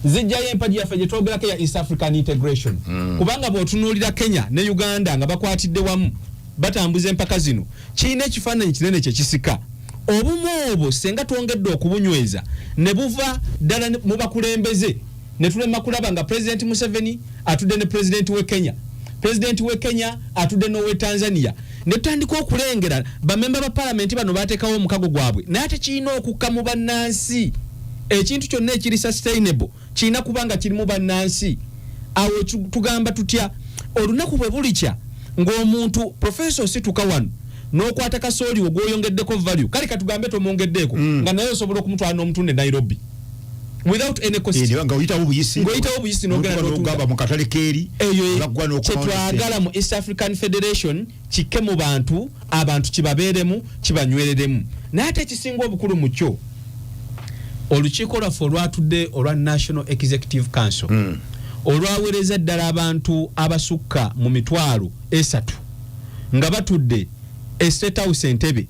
zijjayo empaji yaffe gye twongerako eya East African integration. Kubanga bw'otunuulira Kenya ne Uganda nga bakwatidde wamu batambuza empaka zino kiina ekifaananyi kinene kye kisika. Obumu obwo senga twongedde okubunyweza ne buva ddala mu bakulembeze ne tulema kulaba nga President Museveni atudde ne President w'e Kenya, President w'e Kenya atudde n'ow'e Tanzania ne tutandika okulengera bamemba ba parliament bano bateekawo omukago gwabwe naye ate kiina okukka mu bannansi. Ekintu kyonna ekiri sustainable kiina kubanga kiri mu bannansi. Awo tugamba tutya olunaku bwe bulikya ng'omuntu professor situka wano n'okwata kasooli ogw'oyongeddeko value kale katugambe tomwongeddeeko nga naye osobola okumutwala n'omutunde Nairobi without any cost. Nga oyitawo obuyisi n'ogenda n'ogamba mu katale keeri bagwa kyetwagala mu East African Federation kikke mu bantu abantu kibabeeremu kibanywereremu. Naye ate ekisinga obukulu mu kyo olukiiko lwaffe olwatudde olwa National Executive Council olwaweereza ddala abantu abasukka mu mitwalo 3 nga batudde State House Entebbe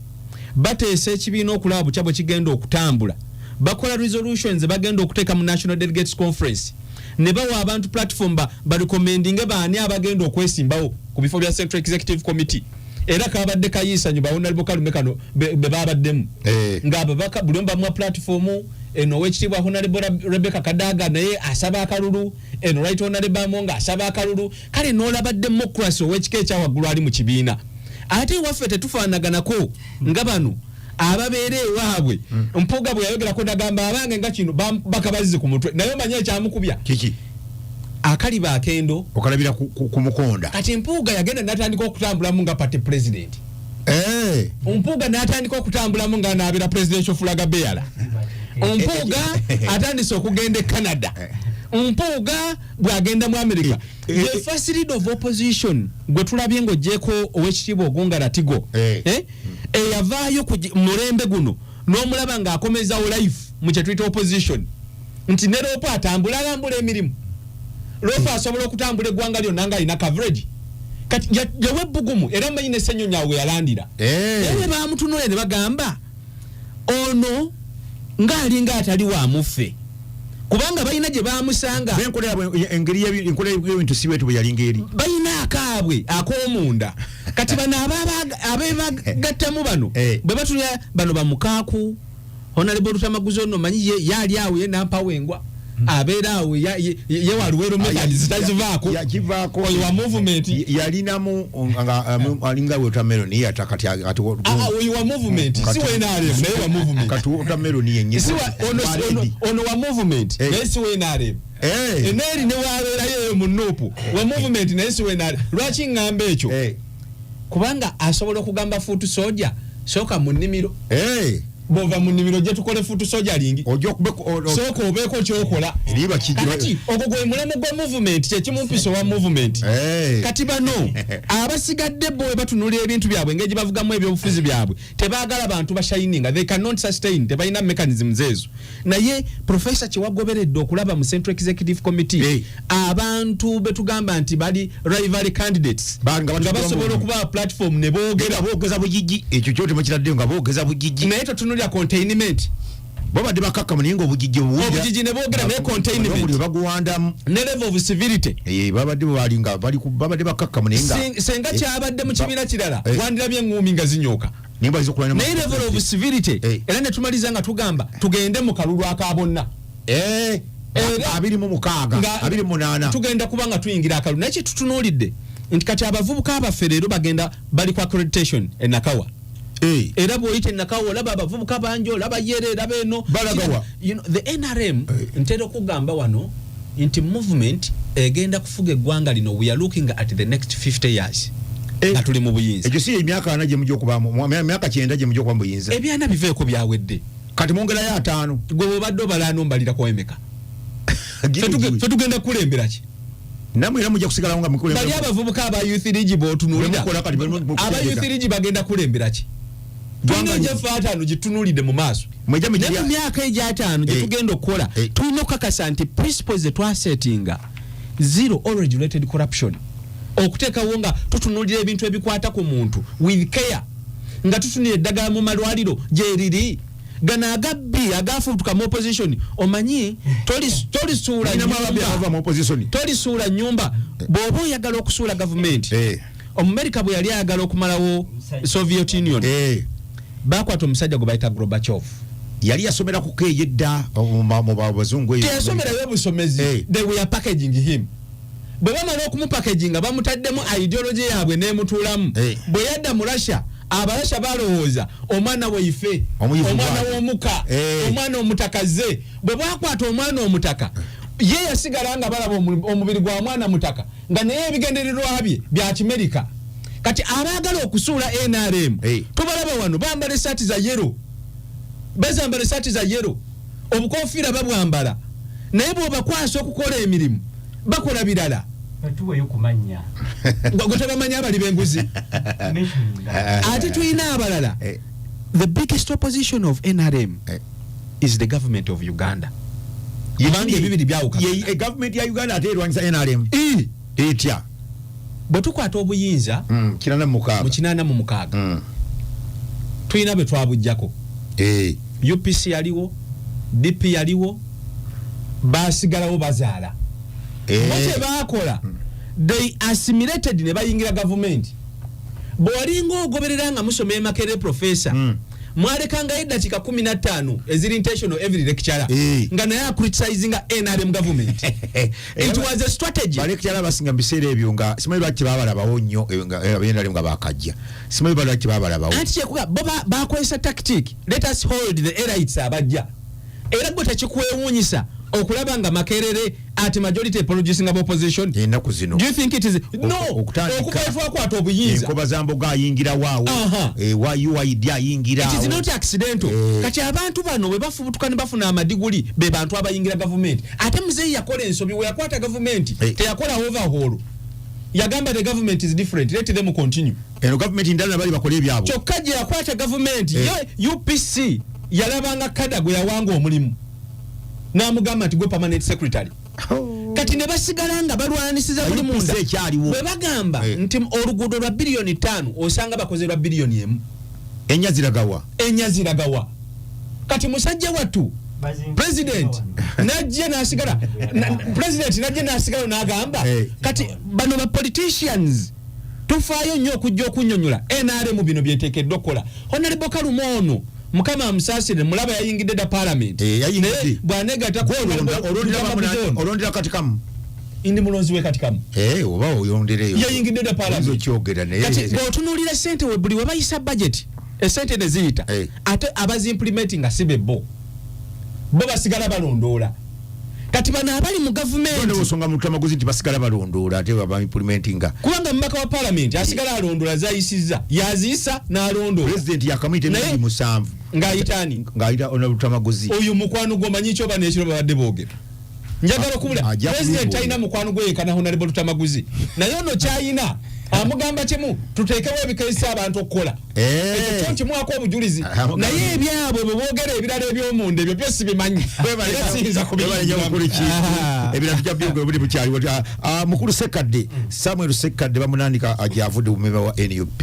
bateesa ekibiina okulaba bukya bwe kigenda okutambula, bakola resolutions bagenda okuteeka mu National Delegates Conference ne bawa abantu platform barecommendinge baani abagenda okwesimbawo ku bifo bya Central Executive Committee. Era kabadde kayiisa nyo bawona libokalume kano be babaddemu nga ababaka buli omu bamuwa platform eno wekitibwa Honorable Rebecca Kadaga naye asaba akalulu, eno Right Honorable Amonga asaba akalulu. Kale n'olaba democracy owekika ekyawaggulu ali mu kibiina. Ate waffe tetufaanaganako nga bano ababeera ewaabwe mpuga bwe yayogerako nagamba abange nga kino bakabazzi ku mutwe naye omanye ekyamukubya kiki akaliba akendo okalabira ku mukonda. Kati mpuga yagenda n'atandika okutambulamu nga party president. Mpuga n'atandika okutambulamu nga anaabira presidential flag bearer. Ompuuga atandise okugenda Canada. Mpuuga bwagenda mu America. The first leader of opposition gwe tulabye ng'ogyeko ow'ekitiibwa Ogonga Latigo eyavaayo ku mulembe guno n'omulaba ng'akomezawo life mu kye tuyita opposition nti ne Loopo alambula emirimu. Loopo asobola okutambula eggwanga lyonna ng'alina coverage. Kati yawe bbugumu era mmanyi ne Ssenyonyi awo yalandira. Naye baamutunula ne bagamba ono ng'alinga atali wa muffe. Kubanga balina gye baamusanga engeri y'ebintu si bwetu bwe yalinga eri balina akaabwe ak'omunda. Kati bano abeebagattamu bano bwe batulya bano bamukaaku Honorable Luttamaguzi ono manyi yali awo ye nampawengwa abeera awo ye waluwero mekadi zitazivaako yakivaako oyo wa movement yalinamu alinga watermelon yatakati oyo wa movement si wenarem naye wa movement kati watermelon yenye si ono wa movement naye si wenarem eneri ne wabeera yeyo mu Nuupu wa movement naye si wenarem. Lwaki ngamba ekyo kubanga asobola okugamba fuutu soja sooka mu nnimiro bova mu nnimiro gye tukole fuutu soja lingi sooka obeeko kyokola kati ogwo gwe muleme gwa movement kyekimumpiso wa movement. Kati bano abasigadde bo batunulira ebintu byabwe engeri bavugamu ebyobufuzi byabwe tebaagala bantu bashininga they cannot sustain tebalina mechanisms ezo. Naye Professor Kiwagoberedde okulaba mu Central Executive Committee abantu betugamba nti bali rival candidates nga basobola okuba platform ne boogeza bugigi ekyo kyote mukiradde nga boogeza bugigi naye totunulira containment babadde bakakkamu naye ng'obugigi obugigi ne boogera naye containment baguwandamu ne level of civility babadde balinga babadde bakakkamu naye nga senga kyabadde mu kibiina kirala wandirabye eŋŋumi nga zinyooka naye level of civility era ne tumaliza nga tugamba tugende mu kalulu aka bonna 26 tugenda kuba nga tuyingira akalulu naye kyetutunuulidde nti kati abavubuka abaffe leero bagenda bali ku accreditation enakawa era bw'oyita enakawa olaba abavubuka bangi olaba yere olaba eno balagawa the NRM ntera okugamba wano nti movement egenda kufuga eggwanga lino we are looking at the next 50 years nga tuli mu buyinza ekyo si emyaka 4 gye mujja okubamu emyaka 9 gye mujja okuba mu buyinza ebyana biveeko byawedde kati mwongerayo 5 gwe bw'obadde obalano mbalira kwa emeka fe tugenda kulembera ki namwe era mujja kusigala nga mukule bali abavubuka aba youth league b'otunuulira aba youth league bagenda kulembera ki tulina gyefe 5 gitunulidde mu maaso naye mu myaka egya 5 gye tugenda okukola tulina okukakasa nti principles ze twasetinga zero all regulated corruption okuteekawo nga tutunulira ebintu ebikwata ku muntu with care nga tutunira eddagala mu malwaliro gyeriri gana agabbi agafutuka mu opposition omanyi tolisuula nyumba bw'oba oyagala okusuula gavumenti Omumerika bwe yali ayagala okumalawo Soviet Union bakwata omusajja gwe bayita Gorbachev yali yasomera ku keeyedda mu bazungu eyo teyasomerayo obusomezi they were packaging him bwe bamala okumupackaging bamutaddemu ideology yaabwe n'emutuulamu bwe yadda mu Russia abalasha balowooza omwana waife omwana w'omuka omwana omutakaze bwe bakwata omwana omutaka ye yasigala nga balaba omubiri gwa mwana mutaka nga naye ebigendererwa bye bya Kimerika. Kati abaagala okusuula NRM tubalaba wano bambala esaati za yero bazambala esaati za yero obukofiira babwambala naye bw'obakwasa okukola emirimu bakola birala tuweyo kumanya gwe tebamanya abali b'enguzi ate tulina abalala. The biggest opposition of NRM is the government of Uganda. Ebibiri byawukana government ya Uganda ate erwanyisa NRM etya bwe tukwata obuyinza mu 86 tulina bwe twabujjako UPC yaliwo DP yaliwo basigalawo bazaala bate baakola they assimilated ne bayingira government bw'olinga ogoberera nga musoma Makerere professor mwalekanga eddakiika 15 eziri intentional every lecturer nga naye criticizing NRM government it was a strategy lecturer basinga biseera ebyo nga simanyi lwaki babalabawo nnyo nga NRM nga bakajja simanyi lwaki babalabawo anti kyekuga bo bakozesa tactic let us hold the elites abajja era gwe tekikwewuunyisa okulaba nga Makerere at majority producing opposition. Enaku zino. Do you think it is no? Okubaifwa kwato obuyinza. Enkoba zamboga ayingira waawo. Wa UID ayingira. It is not accidental. Kati abantu bano bwe bafubutuka ne bafuna amadiguli be bantu abayingira government. Ate muzeyi yakola ensobi we yakwata government teyakola overhaul. Yagamba the government is different. Let them continue. Eno government ndala bali bakole byabo. Kyokka gye yakwata government UPC yalabanga kada gwe yawanga omulimu. N'amugamba nti go permanent secretary. Kati ne basigala nga balwanisiza buli munda. Bwe bagamba nti oluguudo lwa billion 5 osanga bakoze lwa billion 1. Enya ziragawa. Kati musajja wattu President najje nasigala President najje nasigala n'agamba kati bano ba politicians tufaayo nnyo okujja okunyonyola NRM bino byeteekeddwa okukola. Honorable Kalumono mukama amusaasire mulaba yayingidde da parliament bwanegata olondera kati kamu indi mulonzi we kati kamu oba oyondereyo yayingidde da parliament kati bw'otunuulira ssente we buli we bayisa budget essente ne ziyita ate abazi implementing nga sibebbo bo basigala balondoola. Kati bano abali mu government ndio usonga Luttamaguzi nti basigala balondoola ate baba implementinga kubanga mmaka wa parliament asigala alondoola zayisiza yazisa n'alondoola president yakamite n'ebi musanvu ngayita ona Luttamaguzi oyo mukwano gomanyi kyo bano ekiro babadde boogera njagala okubula president alina mukwano gwe kana Honorable Luttamaguzi naye ono kyayina amugamba kimu tuteekewo ebikaisa abantu okukola ekyo kimwako obujulizi naye ebyabwe bwe boogera ebirala eby'omunda ebyo byose bimanyi sinza ebirala tujja byogera buli bukyali mukulu Sekadde Samuel Sekadde bamunandika ajavudde bumeba wa NUP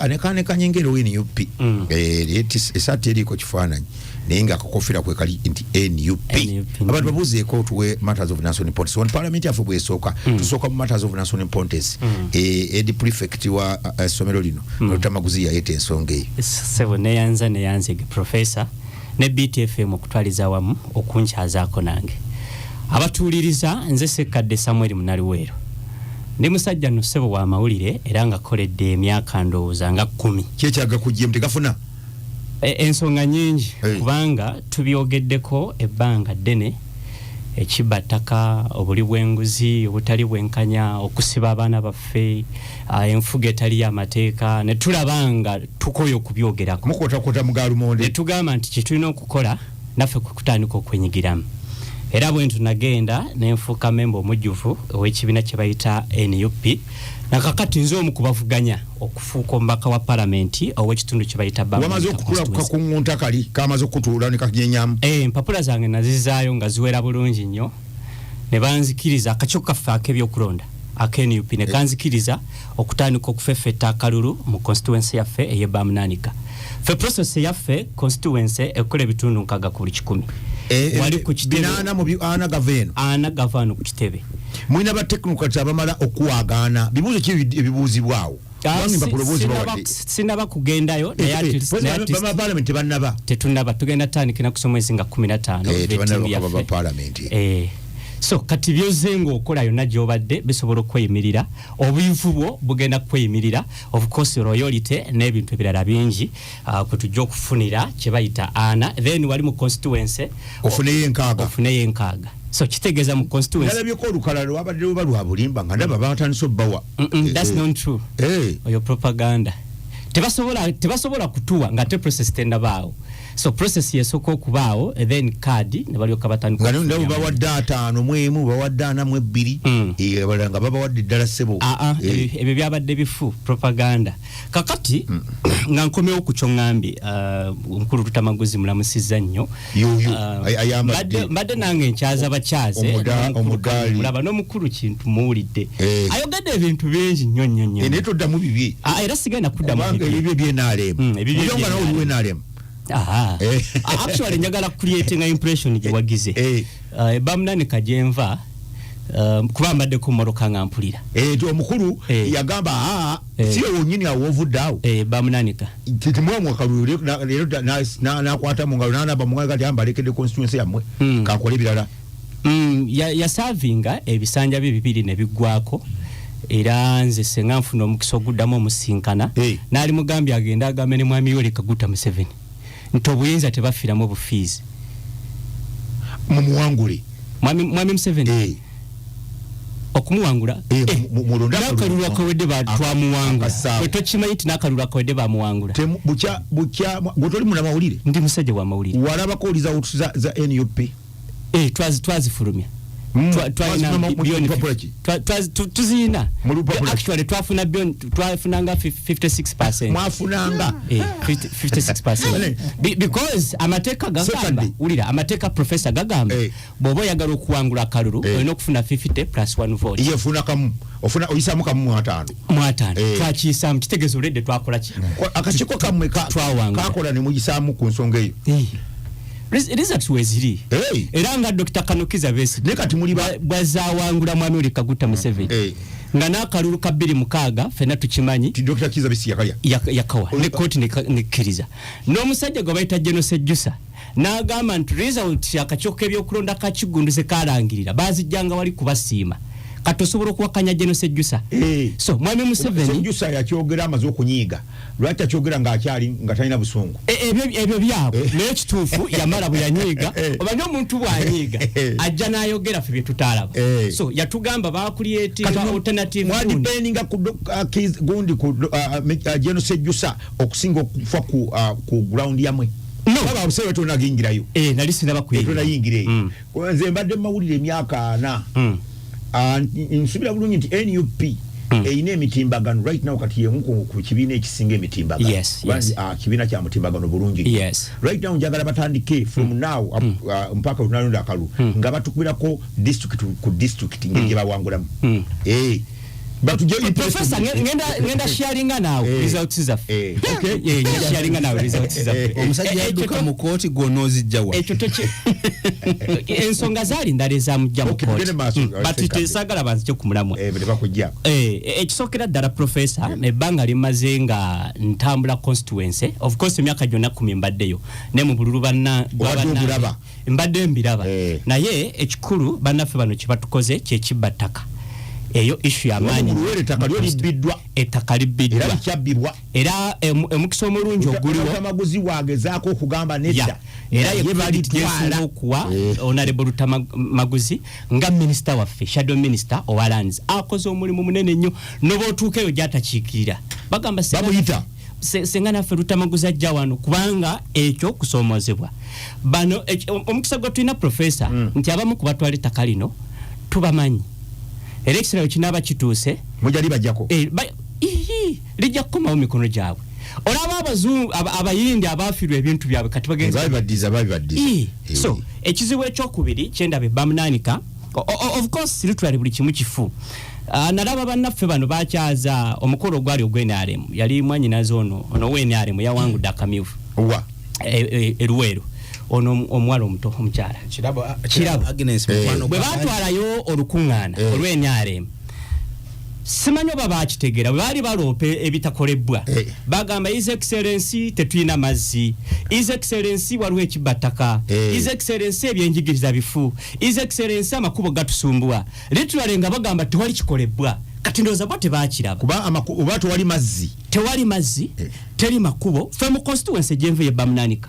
anekanekanye ngero wa NUP esaati eriko kifaananyi naye nga akakofira kwe kali nti NUP abantu babuuzeeko tuwe matters of national importance on parliament yafe bwesooka tusooka mu matters of national importance edi prefect wa somero lino Luttamaguzi yayeta ensonga eyo sebo neyanze professor ne BTFM okutwaliza wamu okunkyazaako nange abatuuliriza nze Sekadde Samuel Munaliweero ndi musajja no sebo wa mawulire era nga koledde emyaka ndowooza nga 10 kyekyaga kujja mtegafuna ensonga nyingi kubanga tubyogeddeko ebbanga ddene ekibataka obuli bw'enguzi obutali bwenkanya okusiba abaana baffe enfuga etali y'amateeka ne tulabanga tukoyo kubyogerako mukotakota mugalumonde ne tugamba nti kye tulina okukola naffe kutandika okwenyigiramu era bwe ntunagenda nenfuuka memba omujjuvu ow'ekibiina kye bayita NUP nakakati nze omu kubavuganya okufuuka omubaka wa palamenti ow'ekitundu kye bayita wamaze okutula kakungunta kali kamaze okutuula ne kagenyamu empapula zange nazizaayo nga ziwera bulungi nnyo ne banzikiriza akakiiko kaffe ak'ebyokulonda ak'NUP ne kanzikiriza okutandika okufeffetta akalulu mu constituency yaffe ey'Ebbamunanika fe process yaffe constituency ekola ebitundu 6 ku buli 100 wali ku kitebe ana gavano ku kitebe mwina ba technocrats abamala okuwagaana bibuuzo ki ebibuuzibwawo sinaba kugendayo naye parliament tebannaba tetunaba tugenda tandikira kusoma mwezi nga 15 parliament so kati byozengo okola yonna gyobadde bisobola okweyimirira obuyivu bwo bugenda kweyimirira of course royalty n'ebintu ebirala bingi kutujja okufunira kye bayita ana then wali mu constituency ofuneyo enkaaga so kitegeeza mu constituency nalabye ko olukalala wabadde luba bulimba nga ndaba batandise obbawa that's not true oyo propaganda tebasobola kutuwa nga te process tendabaawo so process yesoko okubaawo then card ne balyoka batandika nga ndabo bawadde 5 mwemu bawadde 4 mu 2 balanga babawadde ddala ssebo ebyo byabadde bifu propaganda kakati nga nkomewo ku kyongambye omukulu Luttamaguzi mulamusizza nnyo mbadde nange nkyaza bakyaze mulaba n'omukulu kintu muwulidde ayogedde ebintu bingi nnyo naye toddamu bibi era sigenda kuddamu ebyo byenaalemu actually njagala creating an impression gye wagize Ebbamunanika gyenva kuba mbadde ku mmotoka nga mpulira omukulu yagamba si wonyini awo ovudde awo Ebbamunanika timwamu akalulu leero nakwata mu ngalo n'anaba mu ngalo kati ambalekedde constituency yammwe kakola ebirala yasavinga ebisanja bye 2 ne biggwako era nze senga nfuna omukisa oguddamu omusinkana n'ali mugambye agenda agambe ne mwami Yoweri Kaguta Museveni nti obuyinza tebafiiramu bufiizi mumuwangule mwami Museveni okumuwangula n'akalulu akawedde batwamuwangula tokimanyi nti n'akalulu akawedde bamuwangula bucha gotoli muna mawulire ndi musajja wa mawulire walabako oliza za NUP twazifulumya tuzina actually twafunanga 56% mwafunanga 56% because amateeka gagamba ulira amateeka professor gagamba bobo yagala okuwangula akalulu olina okufuna 50 plus 1 vote yefuna kamu ofuna oyisamu kamu 5 twakiyisa mu kitegezo olwedde twakola ki akakiko kamwe kakola ne muyisamu ku nsonga eyo results weziri era nga Dr. Kanukiza Besi ne kati muli bwazawangula mwami oli Kaguta Museveni nga n'akalulu ka 2 fena tukimanyi ti Dr. Kiza Besi yakawa ne koti nekkiriza n'omusajja gwe bayita Genocide Jusa n'agamba nti result akakyoko ebyokulonda kakigunduze kalangirira bazijjanga wali kubasiima katosobola okuwakanya Genocide Jusa so mwami Museveni Jusa yakyogera amaze okunyiiga lwaki akyogera nga talina busungu ebyo byabwe naye kituufu yamala bwe yanyiiga oba n'omuntu bw'anyiiga ajja n'ayogera ffe bye tutaalaba so yatugamba bakuliyetinga alternative mwadipeninga gundi ku Genocide Jusa okusinga okufa ku ground yamwe baba usebe tonagingirayo nali sinaba kuyingira nze mbadde mawulire emyaka 4 nsubira bulungi nti NUP eyina emitimbagano right now kati yemuko ku kibiina ekisinga emitimbagano kibiina kya mutimbagano bulungi right now njagala batandike from now mpaka tunalonda akalu nga batukubirako district ku district ngenge bawangulamu but professor ngenda sharinga nawe results zaffe ngenda sharinga nawe results zaffe omusajja yaduka mu kooti gonozi jawa ekyo toche ensonga zali ndaleza mu jamu kooti but tesagala bantu kyo kumulamwa bakujja ekisokera ddala professor ne banga limaze nga ntambula constituency of course emyaka jonna 10 mbaddeyo ne mu bululu banna mbadde mbiraba naye ekikulu bannaffe bano kibatukoze kye kibataka eyo issue ya manyi ettaka libiddwa era emukisa omulungi oguliwo Luttamaguzi wagezaako okugamba nedda era yebaliteesinga okuwa Honorable Luttamaguzi nga minister waffe shadow minister owa lands akoze omulimu munene nnyo n'obootuukeyo gyatakiikirira bagamba bamuyita senga naffe Luttamaguzi ajja wano kubanga ekyo kusoomozebwa bano omukisa gwe tulina professor nti abamu ku batwala ettaka lino tubamanyi election kinaba kituuse mujali bajjako lijja kukomawo mikono gyabwe olaba abazungu abayindi abafirwa ebintu byabwe kati bagenza so ekizibu ekyokubiri kyendabe bamunanika of course literally buli kimu kifu nalaba bannaffe bano bakyaza omukolo ogwali ogw'NRM yali mwanyinaze ono w'NRM yawangudde akamyufu eruweero ono omwalo omuto omukyala kirabo Agnes bwe batwalayo olukuŋŋaana olw'NRM simanyi oba bakitegeera bwe baali baloope ebitakolebwa bagamba his excellency tetulina mazzi his excellency waliwo ekibataka his excellency ebyenjigiriza bifu his excellency amakubo gatusumbua literally nga bagamba tewali kikolebwa kati ndowooza bo tebakiraba kuba oba tewali mazzi teri makubo ffe mu constituency gyenve ye bamunanika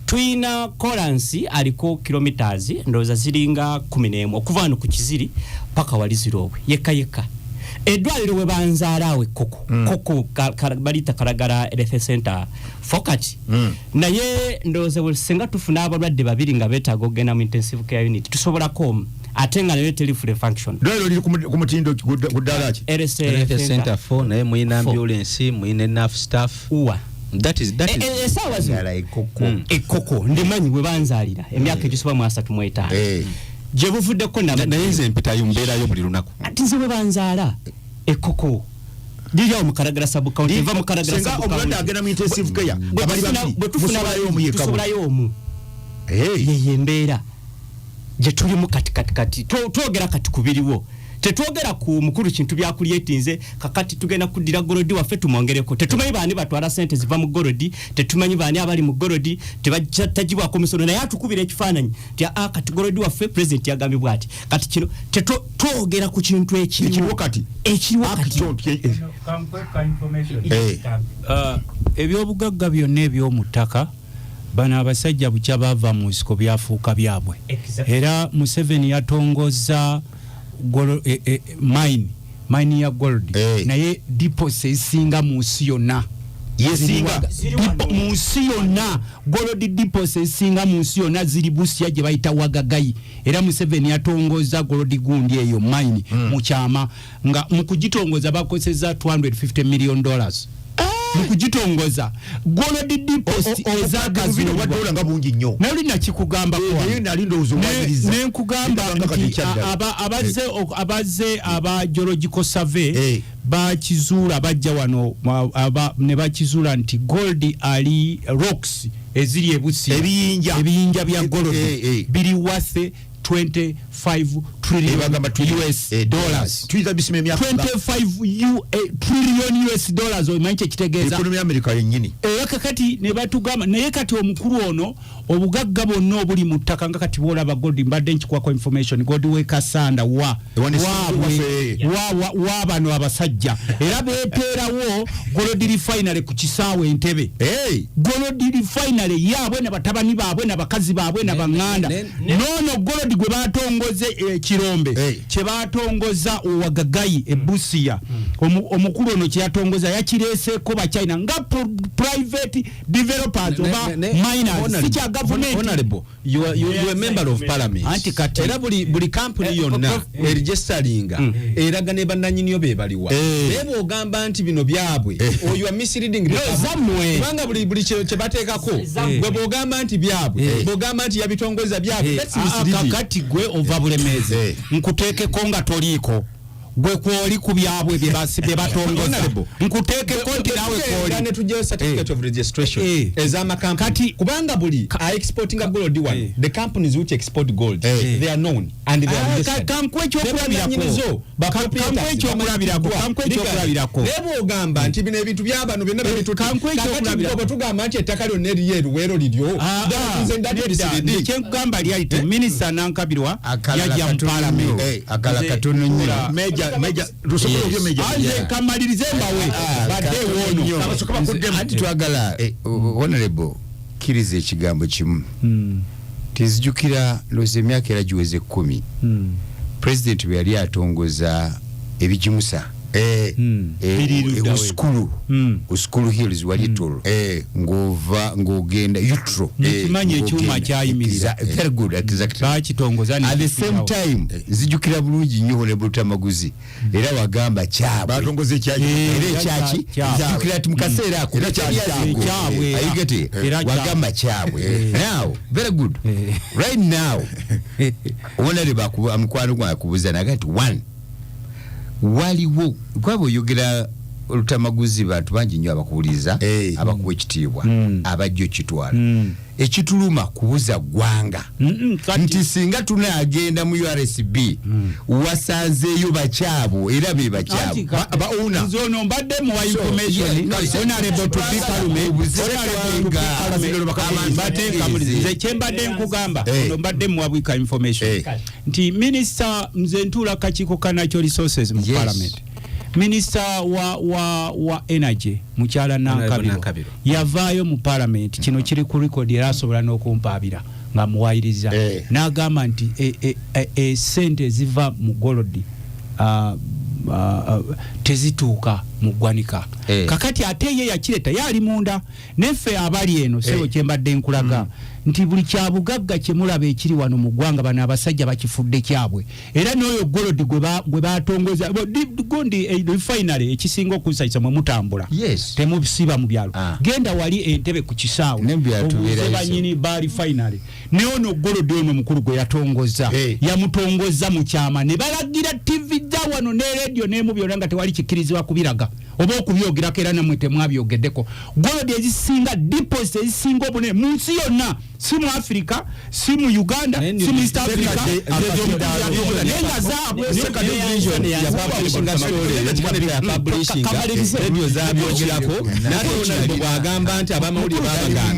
tuyina kolansi aliko kilometers ndowooza ziringa 11 okuva wano ku Kiziri paka wali zirowe yekka eddwaliro we banzaalaawe koko balita Kalagala Health Center fokati naye ndowooza bwe singa tufuna abalwadde babiri nga beetaaga okugenda mu intensive care unit tusobolako ate nga nayo teri full function ddwaliro liri ku mutindo ku Ddala ki Health Center 4 naye muyina ambulance muyina enough staff that is esawa zino ekoko ndimanyi bwe banzaalira emyaka egisoba mu 35 gye buvuddeko naye nze mpitayo mbeerayo buli lunaku ati nze bwe banzaala ekoko liryawo mu Kalagala sub county eva mu Kalagala sub county omulwadde agenda mu intensive care bwe tufunayo omu ye mbeera gye tulimu kati twogera kati kubiriwo tetwogera ku mukulu kintu bya creatinze kakati tugenda kudira gorodi waffe tumwongereko tetumanyi baani batwala sente ziva mu gorodi tetumanyi baani abali mu gorodi tebajibwa komisono naye atukubira ekifaananyi ti kati gorodi waffe president yagambye bwati kati kino tetwogera ku kintu ekiriwo kati ebyobugagga byonna eby'omuttaka bana abasajja bukya bava mu nsiko byafuuka byabwe. Era Museveni yatongoza mine ya gold naye depots esinga mu nsi yonna. Yesinga mu nsi yonna gold depots esinga mu nsi yonna ziri Busia gye bayita Wagagayi. Era Museveni yatongoza gold gundi eyo mine mu kyama nga mu kugitongoza bakoseza $250 million. Mukujitongoza gold deposit ezakazino wadola nga bungi nnyo nali nakikugamba kwa nali ndozumwagiriza ne nkugamba abaze aba geological survey bakizula bajja wano ne bakizula nti gold ali rocks eziri ebusi ebiyinja bya gold biri worth 25 trillion US dollars. 25 trillion US dollars omanche kitegeeza economy ya America yennyini. Kakati ne batugamba naye kati omukulu ono obugagga bonna obuli mu ttaka nga kati bola ba gold mbadde nkikwako information gold wekasanda wa bano abasajja era beeterawo gold refinery ku kisaawe Entebbe. Gold refinery yaabwe na batabani baabwe na bakazi baabwe na banganda nono gold gwe batongoze Kirombe kye batongoza Wagagayi Busia omukulu ono kye yatongoza yakirese ba China nga private developers oba miners si kya government. Honorable, you are a member of parliament. Era buli company yonna registeringa eraga ne bannanyini be baliwa ebo ogamba nti bino byabwe you are misleading the kubanga buli kye bateekako gwe bogamba nti byabwe bogamba nti yabitongoza byabwe kakati gwe ova bulemeze nkuteekeko nga toliiko gwe kwoli ku byabwe bye batongoza nkuteekeko nti nawe kwoli ne tujja certificate of registration ezama company kubanga buli exporting gold one the companies which export gold they are known and they are registered. Kankwecho okulabirako lebo ogamba nti bino ebintu byabano byonna bitukankwecho tugamba nti ettaka lyonna eriyo luwero liryo kyenkugamba lyalite minisita Nankabirwa yajja mu parliament akala katono nnyo meja rusokolo byo meja kamalirize mbawe badde wono abasoka bakudde anti twagala honorable kirize ekigambo kimu tizijukira loze emyaka eragiweze 10 president bwe yali atongoza ebijimusa uskulu hills walitoro ngova ngogenda utro nikimanye ekyuma kyayimiriza very good exactly bakitongoza at the same time zijukira bulungi nnyo ne Luttamaguzi era wagamba kyabwe batongoze kyaki zijukira ati mukaseera ako kyabwe ayigete wagamba kyabwe now very good right now wonale bakuba amkwano kwa kubuza nagati one waliwo kwabo yogera Luttamaguzi bantu bangi nnyo abakubuliza abakuwa ekitiibwa abajjo kitwala ekituluma kubuza gwanga nti singa tunaagenda mu URSB wasanzeeyo bakyabo era be bakyabo bauna zono mbadde mu information honorable to be parliament kyembadde nkugamba ono mbadde mu wabwika information nti minister Mzee Ntula Kakiiko ka natural resources mu parliament Minister wa energy mukyala Nankabirwa yavaayo mu parliament kino kiri ku record era asobola n'okumpaabira nga muwayiriza n'agamba nti sente ziva mu gold tezituuka mu ggwanika kakati ate ye yakireta yali munda neffe abali eno sebo kyembadde nkulaga nti buli kyabugagga kyemulaba ekiri wano mu ggwanga bano abasajja bakifudde kyabwe era n'oyo gold gwe batongoza gondi refinery ekisinga okusayisa mwe mutambula temusiba mu byalo genda wali Entebbe ku kisaawe banyini ba refinery ne ono gold ono mukulu gwe yatongoza yamutongoza mu kyama ne balagira TV za wano ne radio ne mu byonna nga tewali kikirizibwa kubiraga oba okubyogerako era namwe temwabyogeddeko gold ezisinga deposit ezisinga obunene mu nsi yonna si mu Africa si mu Uganda si mu East Africa nenga zaabwe ya publishing story ya publishing radio zabyogirako nato bwagamba nti abamawulire babaganda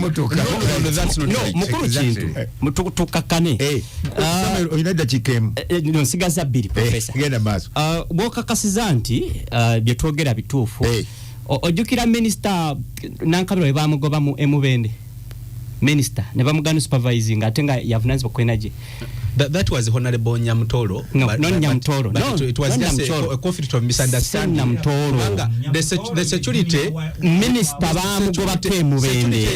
mukulu kintu mutukakane oyina dakikemu nsigaza 2 professor genda maaso bwokakasiza nti bye twogera bituufu ojjukira minister Nankabirwa bamugoba mu Emubende minister ne bamugana supervising atenga yavunaanzibwa ku energy. That was Honorable Nyamtolo. No, not Nyamtolo. No, it was just a conflict of misunderstanding. The security minister bamugobate mu bende.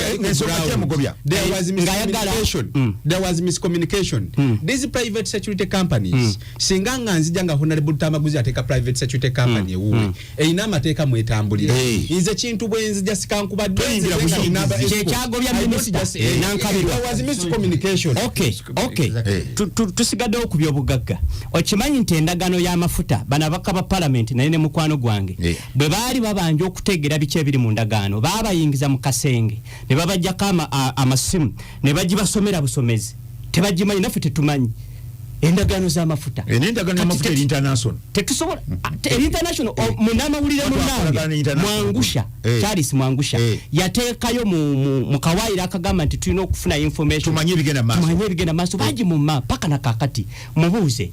There was miscommunication. There was miscommunication. These private security companies, singanga nzijanga Honorable Luttamaguzi ateka private security company ewuwe. Einama ateka mwetambulira. Inze kintu bwenzi just kankubadde kyagobya minister nankabirwa. There was miscommunication. Okay. Tusigaddewo ku byobugagga. Okimanyi nti endagaano y'amafuta bano abaka ba parliament naye ne mukwano gwange bwe baali babanja okuteegera biki ebiri mu ndagaano baabayingiza mu kasenge ne babajjako amasimu ne bagibasomera busomezi tebagimanyi naffe tetumanyi endagaano z'amafuta international tetusobola international munamawulire munange Mwangusha Charles Mwangusha yateekayo mu kawaayiro akagamba nti tulina okufuna information tumanye ebigenda maaso baji mu paka na kakati mubuuze.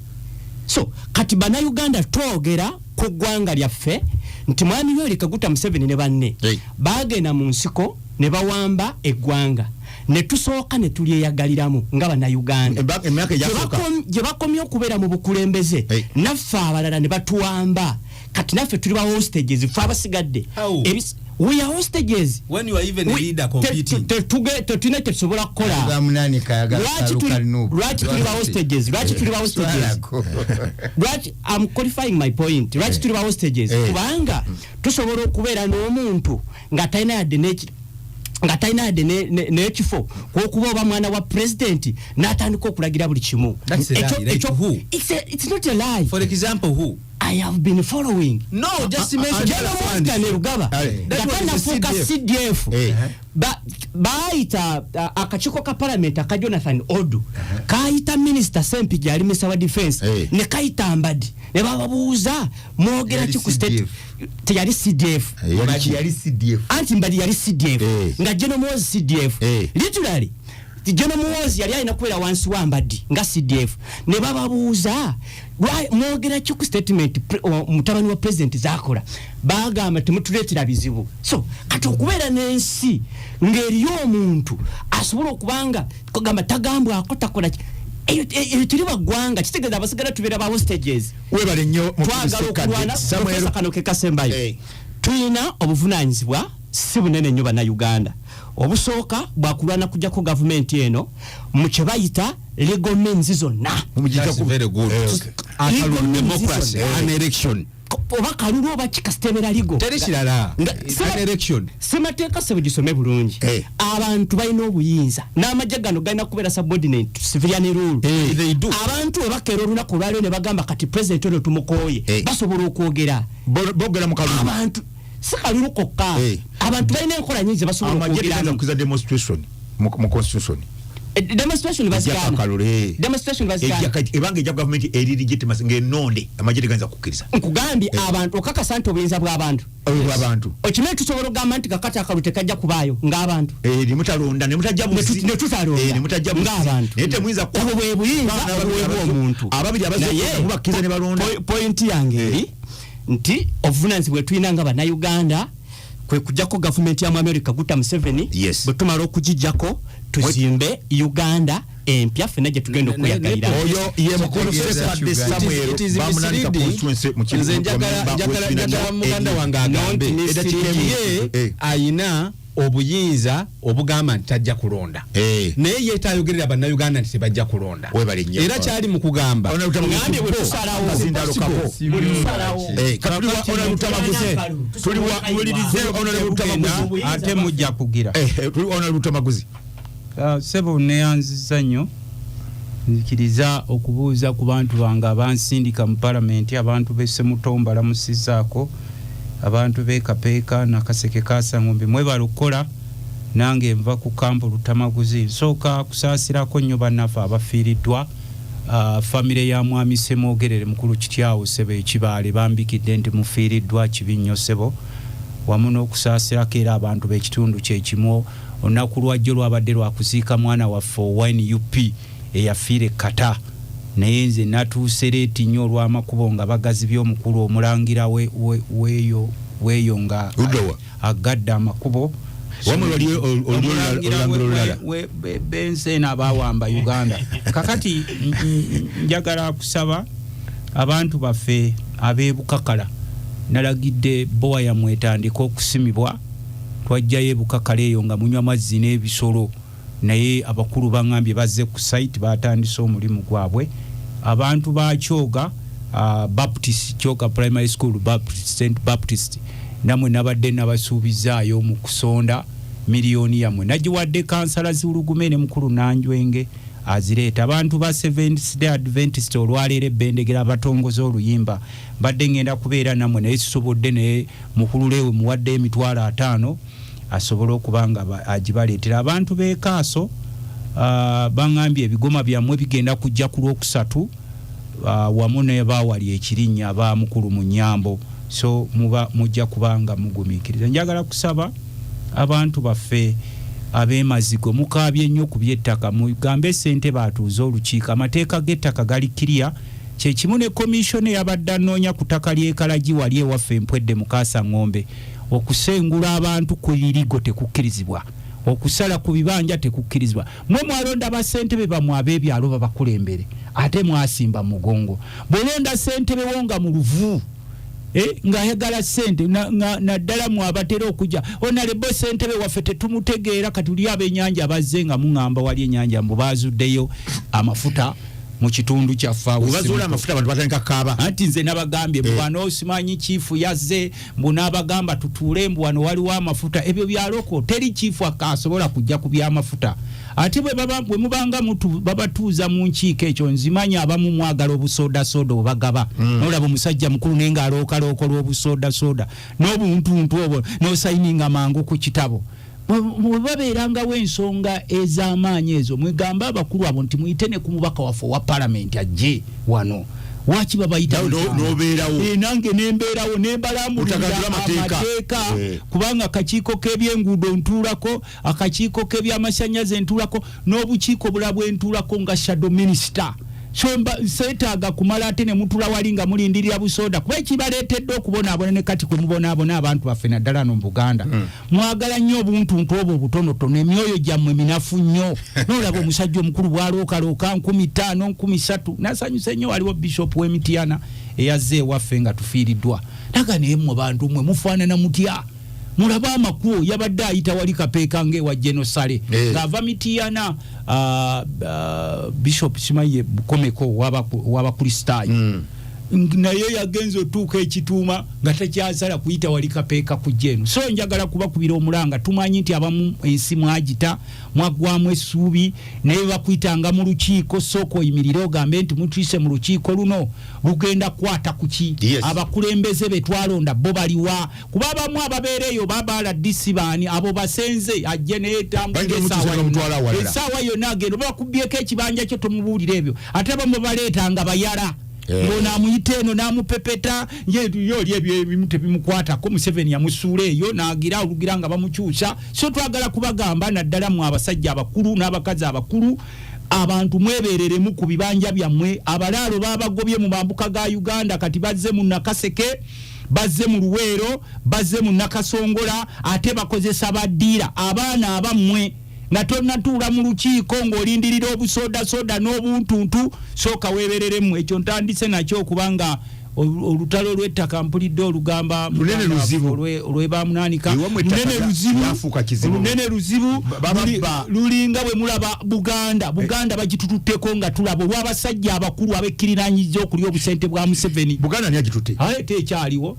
So kati bana Uganda twogera ku ggwanga lyaffe nti mwami Yoweri Kaguta Museveni ne banne baagenda mu nsiko ne bawamba eggwanga ne tusooka ne tulyeyagaliramu nga bana Uganda gye bakomye okubeera mu bukulembeze naffe abalala ne batuwamba kati naffe tuli ba hostages ffe abasigadde. We are hostages when you are even a leader competing. Tetuna tesobola kukola. Lwaki tuli ba hostages? I'm qualifying my point. Lwaki tuli ba hostages? Kubanga tusobola okubeera n'omuntu nga talina yadde n'ekifo kw'okuba oba mwana wa president n'atandika okulagira buli kimu. That's a lie. Like who? It's not a lie. For example, who? I have been following. No, just mention CDF. Baita akachiko ka parliament aka Jonathan Odu. Kaita minister Sempigi ali minister wa defense. Ne kaita Ambadi. Ne bababuuza mwogera ki ku state yali CDF. Anti Mbadi yali CDF. Nga General Muhoozi CDF. Literally General Muhoozi yali alina kubeera wansi wa Mbadi nga CDF. Ne bababuuza mwogera ki ku statement mutabani wa president zakola bagamba temutuleetera bizibu. So kati okubeera n'ensi ng'eriyo omuntu asobola okubanga kugamba tagambwako takola eyo tuli baggwanga kitegeeza abasigala tubeera ba hostages. Webale nnyo twagala okulwana Professor Kanoke Kasembayo tulina obuvunaanyizibwa si bunene nnyo bana Uganda. Obusooka bwakulwana kujjako gavumenti eno mu kye bayita legal means zonna. That's very good. Democracy, an election. Oba kalulu oba kikasitebera ligo. Terishirala. An election. Semateeka sebo gisome bulungi. Abantu balina obuyinza. N'amajja gano galina kubeera subordinate to civilian rule. They do. Abantu abakera olunaku lwaliro ne bagamba kati president ono tumukooye. Basobola okwogera. Bogera mu kalulu. Abantu sikalulu kokka. Abantu balina enkola nyingi basobola okwogera. Amajja demonstration mu constitution. Demonstration ebanga ejja government eri legitimacy ng'ennonde amajje ganza kukkiriza nkugambye abantu okakasa nti obuyinza bw'abantu okimanyi tusobola okugamba nti kakati akalu tekajja kubaayo ng'abantu nemutalonda nemutajja buzi netutalonda ng'abantu naye temuyinza obwo bwe buyinza obweebwa omuntu ababiri ababakkiriza ne balonda. Pointi yange eri nti obuvunaanyizibwa tulina nga bannayuganda kwe kujjako gavumenti ya mu America Kaguta Museveni bwe tumala okugijjako tuzimbe Uganda empya ffenna gye tugenda okweyagalira. Oyo ye mukulu Ssekadde Samuel bamunanika constituency mu kibuga njagala muganda wange agambe ayina obuyinza obugamba nti tajja kulonda naye yeetayogerera bannayuganda nti tebajja kulonda era kyali mu kugamba ngambye bwe tusalawo ate mujja kugira Luttamaguzi sebo neyanziza nnyo nzikiriza okubuuza ku bantu bange abansindika mu palamenti abantu b'Ssemutomba lamusizaako abantu b'Ekapeeka n'Akaseke Kaasangombe mwebala okukola nange nva ku kampu Luttamaguzi nsooka kusaasirako nnyo bannaffe abafiiriddwa famire ya mwami Ssemwogerere mukulu kityawo Ssebo Ekibaale bambikidde nti mufiiriddwa kibi nnyo Ssebo wamu n'okusaasirako era abantu b'ekitundu kyekimu olunaku lwajjo lwabadde lwakuziika mwana waffe NUP eyafiire Kata naye nze natuuse leeti nnyo olw'amakubo nga bagazibye omukulu omulangira weeyo nga agadde amakubo wamwe wali olulala bensena abawamba Uganda kakati njagala kusaba abantu baffe abebukakala nalagidde bowa ya mwetandika okusimibwa twajjayo ebukakala eyo nga munywa amazzi n'ebisolo naye abakulu bangambye bazze ku site batandise omulimu gwabwe abantu ba Kyoga Baptist Kyoga Primary School St Baptist namwe nabadde nabasuubizaayo mu kusonda miliyoni yamwe nagiwadde kansala ziwulugumene mukulu Nanjwenge azireeta abantu ba Seventh Day Adventist olwaleero ebbendegera abatongoza oluyimba badde ngenda kubeera namwe naye sisobodde ne mukulu lewe muwadde emitwalo 5 asobola okubanga agibaleetera abantu beekaaso bangambye ebigoma byamwe bigenda kujja ku Lwokusatu wamu ne baawali ekirinnya aba mukulu mu Nnyambo so mujja kubanga mugumiikiriza njagala kusaba abantu baffe abemazigo mukaabye nnyo ku byettaka mugambe ssente baatuuza olukiiko amateeka g'ettaka gali kiriya kyekimu ne komishoni yabadde annoonya ku ttaka ly'ekalagi wali ewaffe Mpwedde Mukaasa Ngombe okusengula abantu ku birigo tekukkirizibwa okusala ku bibanja tekukkirizibwa mwe mwalonda bassentebe bamwe ab'ebyalo babakulembere ate mwasimba mugongo bolonda ssentebe wonga mu luvu nga ayagala ssente naddala mwabatera okujja onalebo ssentebe waffe tetumutegeera katuli ab'ennyanja bazze nga muŋŋamba wali ennyanja mbu baazuddeyo amafuta mu kitundu kyaffe bazula amafuta abantu batandika kaaba anti nze nabagambye bwano osimanyi chifu yazze mbu nabagamba tutuule mbu wano waliwo amafuta ebyo byaloko teri chifu akasobola kujja ku byamafuta ate bwe mubanga babatuuza mu nkiiko ekyo nzimanya abamu mwagala obusoda obagaba nolaba omusajja mukulu naye ng'alookalooka olw'obusoda n'obuntuntu obwo n'osayininga mangu ku kitabo bwe babeerangawo ensonga ez'amaanyi ezo mwegamba abakulu abo nti muyite ne ku mubaka waffe owa palamenti ajje wano waki babayita nobeerawo nange nembeerawo nembalambulira amateeka kubanga akakiiko k'ebyenguudo ntuulako akakiiko k'ebyamasanyalaze ntuulako n'obukiiko bulala bwentuulako nga shadow minister so seetaaga kumala ate ne mutula wali nga mulindirira busoda kuba ekibaleetedde okubonaabona ne kati kwe mubonaabona abantu baffe naddala no mu Buganda mwagala nnyo obuntuntu obwo obutonotono emyoyo gyammwe minafu nnyo n'olaba omusajja omukulu bwalookalooka 15 13 nasanyuse nnyo waliwo bishop w'Emityana eyazze ewaffe nga tufiiriddwa naga naye mmwe bantu mmwe mufaanana mutya mulaba amakubo yabadde ayita wali kapeeka ng'ewa Genosale ng'ava Mityana Bishop Simaye Bukomeko w'Abakristaayo naye yagenza otuuka ekituuma nga takyasala kuyita wali kapeeka ku jeno so njagala kubakubira omulanga tumanyi nti abamu ensi mwagita mwaggwamu essuubi naye bakuyitanga mu lukiiko sooka oyimirire ogambe nti mutuyise mu lukiiko luno lugenda kukwata ku ki abakulembeze be twalonda bo baliwa kuba abamu ababeera eyo babaala disibaani abo basenze ajje neetambulira essaawa yonna agenda oba bakubyeko ekibanja kyo tomubuulira ebyo ate abamu baleetanga bayala ngona amuyite eno namupepeta yoli ebyo ebimu tebimukwatako Museveni yamusuula eyo nagira olugira nga bamukyusa so twagala kubagamba naddala mu abasajja abakulu n'abakazi abakulu abantu mwebereremu ku bibanja byammwe abalaalo babagobye mu mambuka ga Uganda kati bazze mu Nakaseke bazze mu Luweero bazze mu Nakasongola ate bakozesa baddiira abaana abammwe nga tonatuula mu lukiiko ng'olindirira obusoda n'obuntuntu sooka weebereremu ekyo ntandise nakyo okubanga olutalo lw'ettaka mpulidde olugamba lunene luzibu olwebamunaanika lunene luzibu lulinga bwe mulaba Buganda bagitututteko nga tulaba olw'abasajja abakulu abekkiriranyiza okulya obusente bwa Museveni Buganda ni agitutte ate ekyaliwo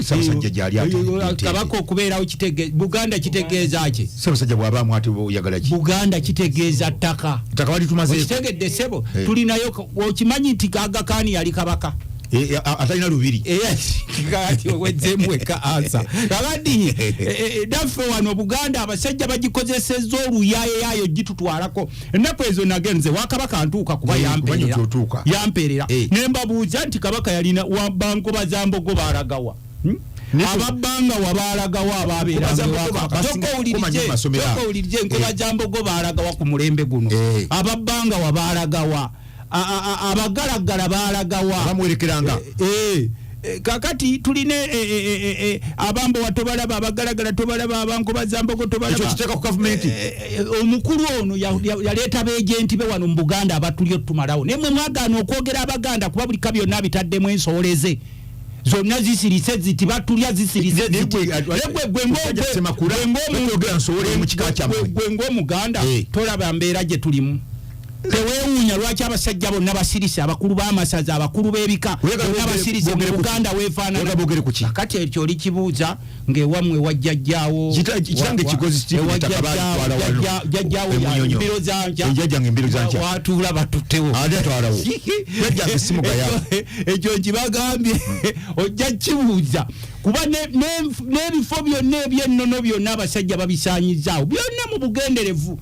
Sabasajja gyali ate kabako okubeerawo Buganda kitegeeza ki Sabasajja bw'abaamu ate oyagala ki Buganda kitegeeza ttaka wali tumaze kitegedde sebo tulinayo okimanyi nti Aga Khan yali kabaka atalina lubiri kati wezemweka ansa kakati daffe wano Buganda abasajja bagikozesezza oluyayeyayo gitutwalako ennaku ezo nagenze wakabaka ntuuka kuba yamperera nembabuuza nti kabaka yalina wabanko bazambogo balagawa ababbanga wabalagawa ababeerangawulirije nkobajambogo balagawa ku mulembe guno ababbanga wabalagawa abagalagala balagawa bamwerekeranga kakati tuline abambo watobalaba abagalagala tobalaba abanko bazamboko tobalaba ekyo kiteka ku government omukulu ono yaleeta beejenti be wano mu Buganda abatulyo tumalawo nemwe mwagaana okwogera abaganda kuba buli kabyonna bitaddemu ensooleze zonna zisirise ziti batulya zisirise gwe ng'omuganda tolaba mbeera gye tulimu tewewuunya lwaki abasajja bonna basirise abakulu b'amasaza abakulu b'ebika bonna basirise mu Buganda weefaanana kati ekyo oli kibuuza ng'ewammwe wajjajjaawo kitange kigozi jjajjaawo embiro zankya watuula batuttewo ekyo nkibagambye ojja kibuuza kuba n'ebifo byonna ebyennono byonna abasajja babisaanyizaawo byonna mu bugenderevu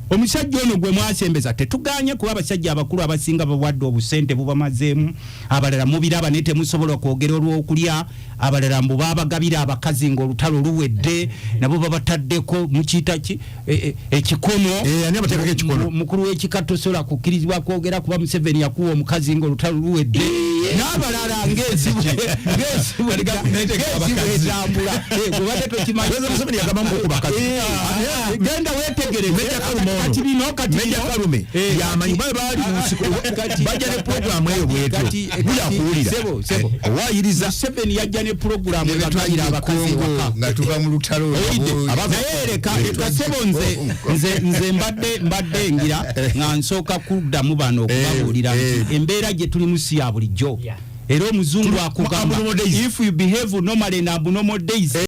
omusajja ono gwe mwasembeza tetuganye kuba abasajja abakulu abasinga bawadde obusente bubamazeemu abalala mubiraba naye temusobola kwogera olw'okulya abalala mbu babagabira abakazi ng'olutalo luwedde nabo babataddeko mukiyita ki ekikono mukulu w'ekika tosobola kukkirizibwa kwogera kuba Museveni yakuwa omukazi ng'olutalo luwedde n'abalala ng'ezibwetambula gubadde tokimanyi genda weetegereze kati bino Kalume yamanyi bali musiko bajja ne program eyo bweto buyakuulira owayiriza Museveni yajja ne program ebatwalira abakazi nga tuva mu lutalo nayeereka kasebo nze mbadde ngira nga nsooka kuddamu bano okubabuulira nti embeera gye tulimu si ya bulijjo era omuzungu akugamba if you behave normally in abnormal days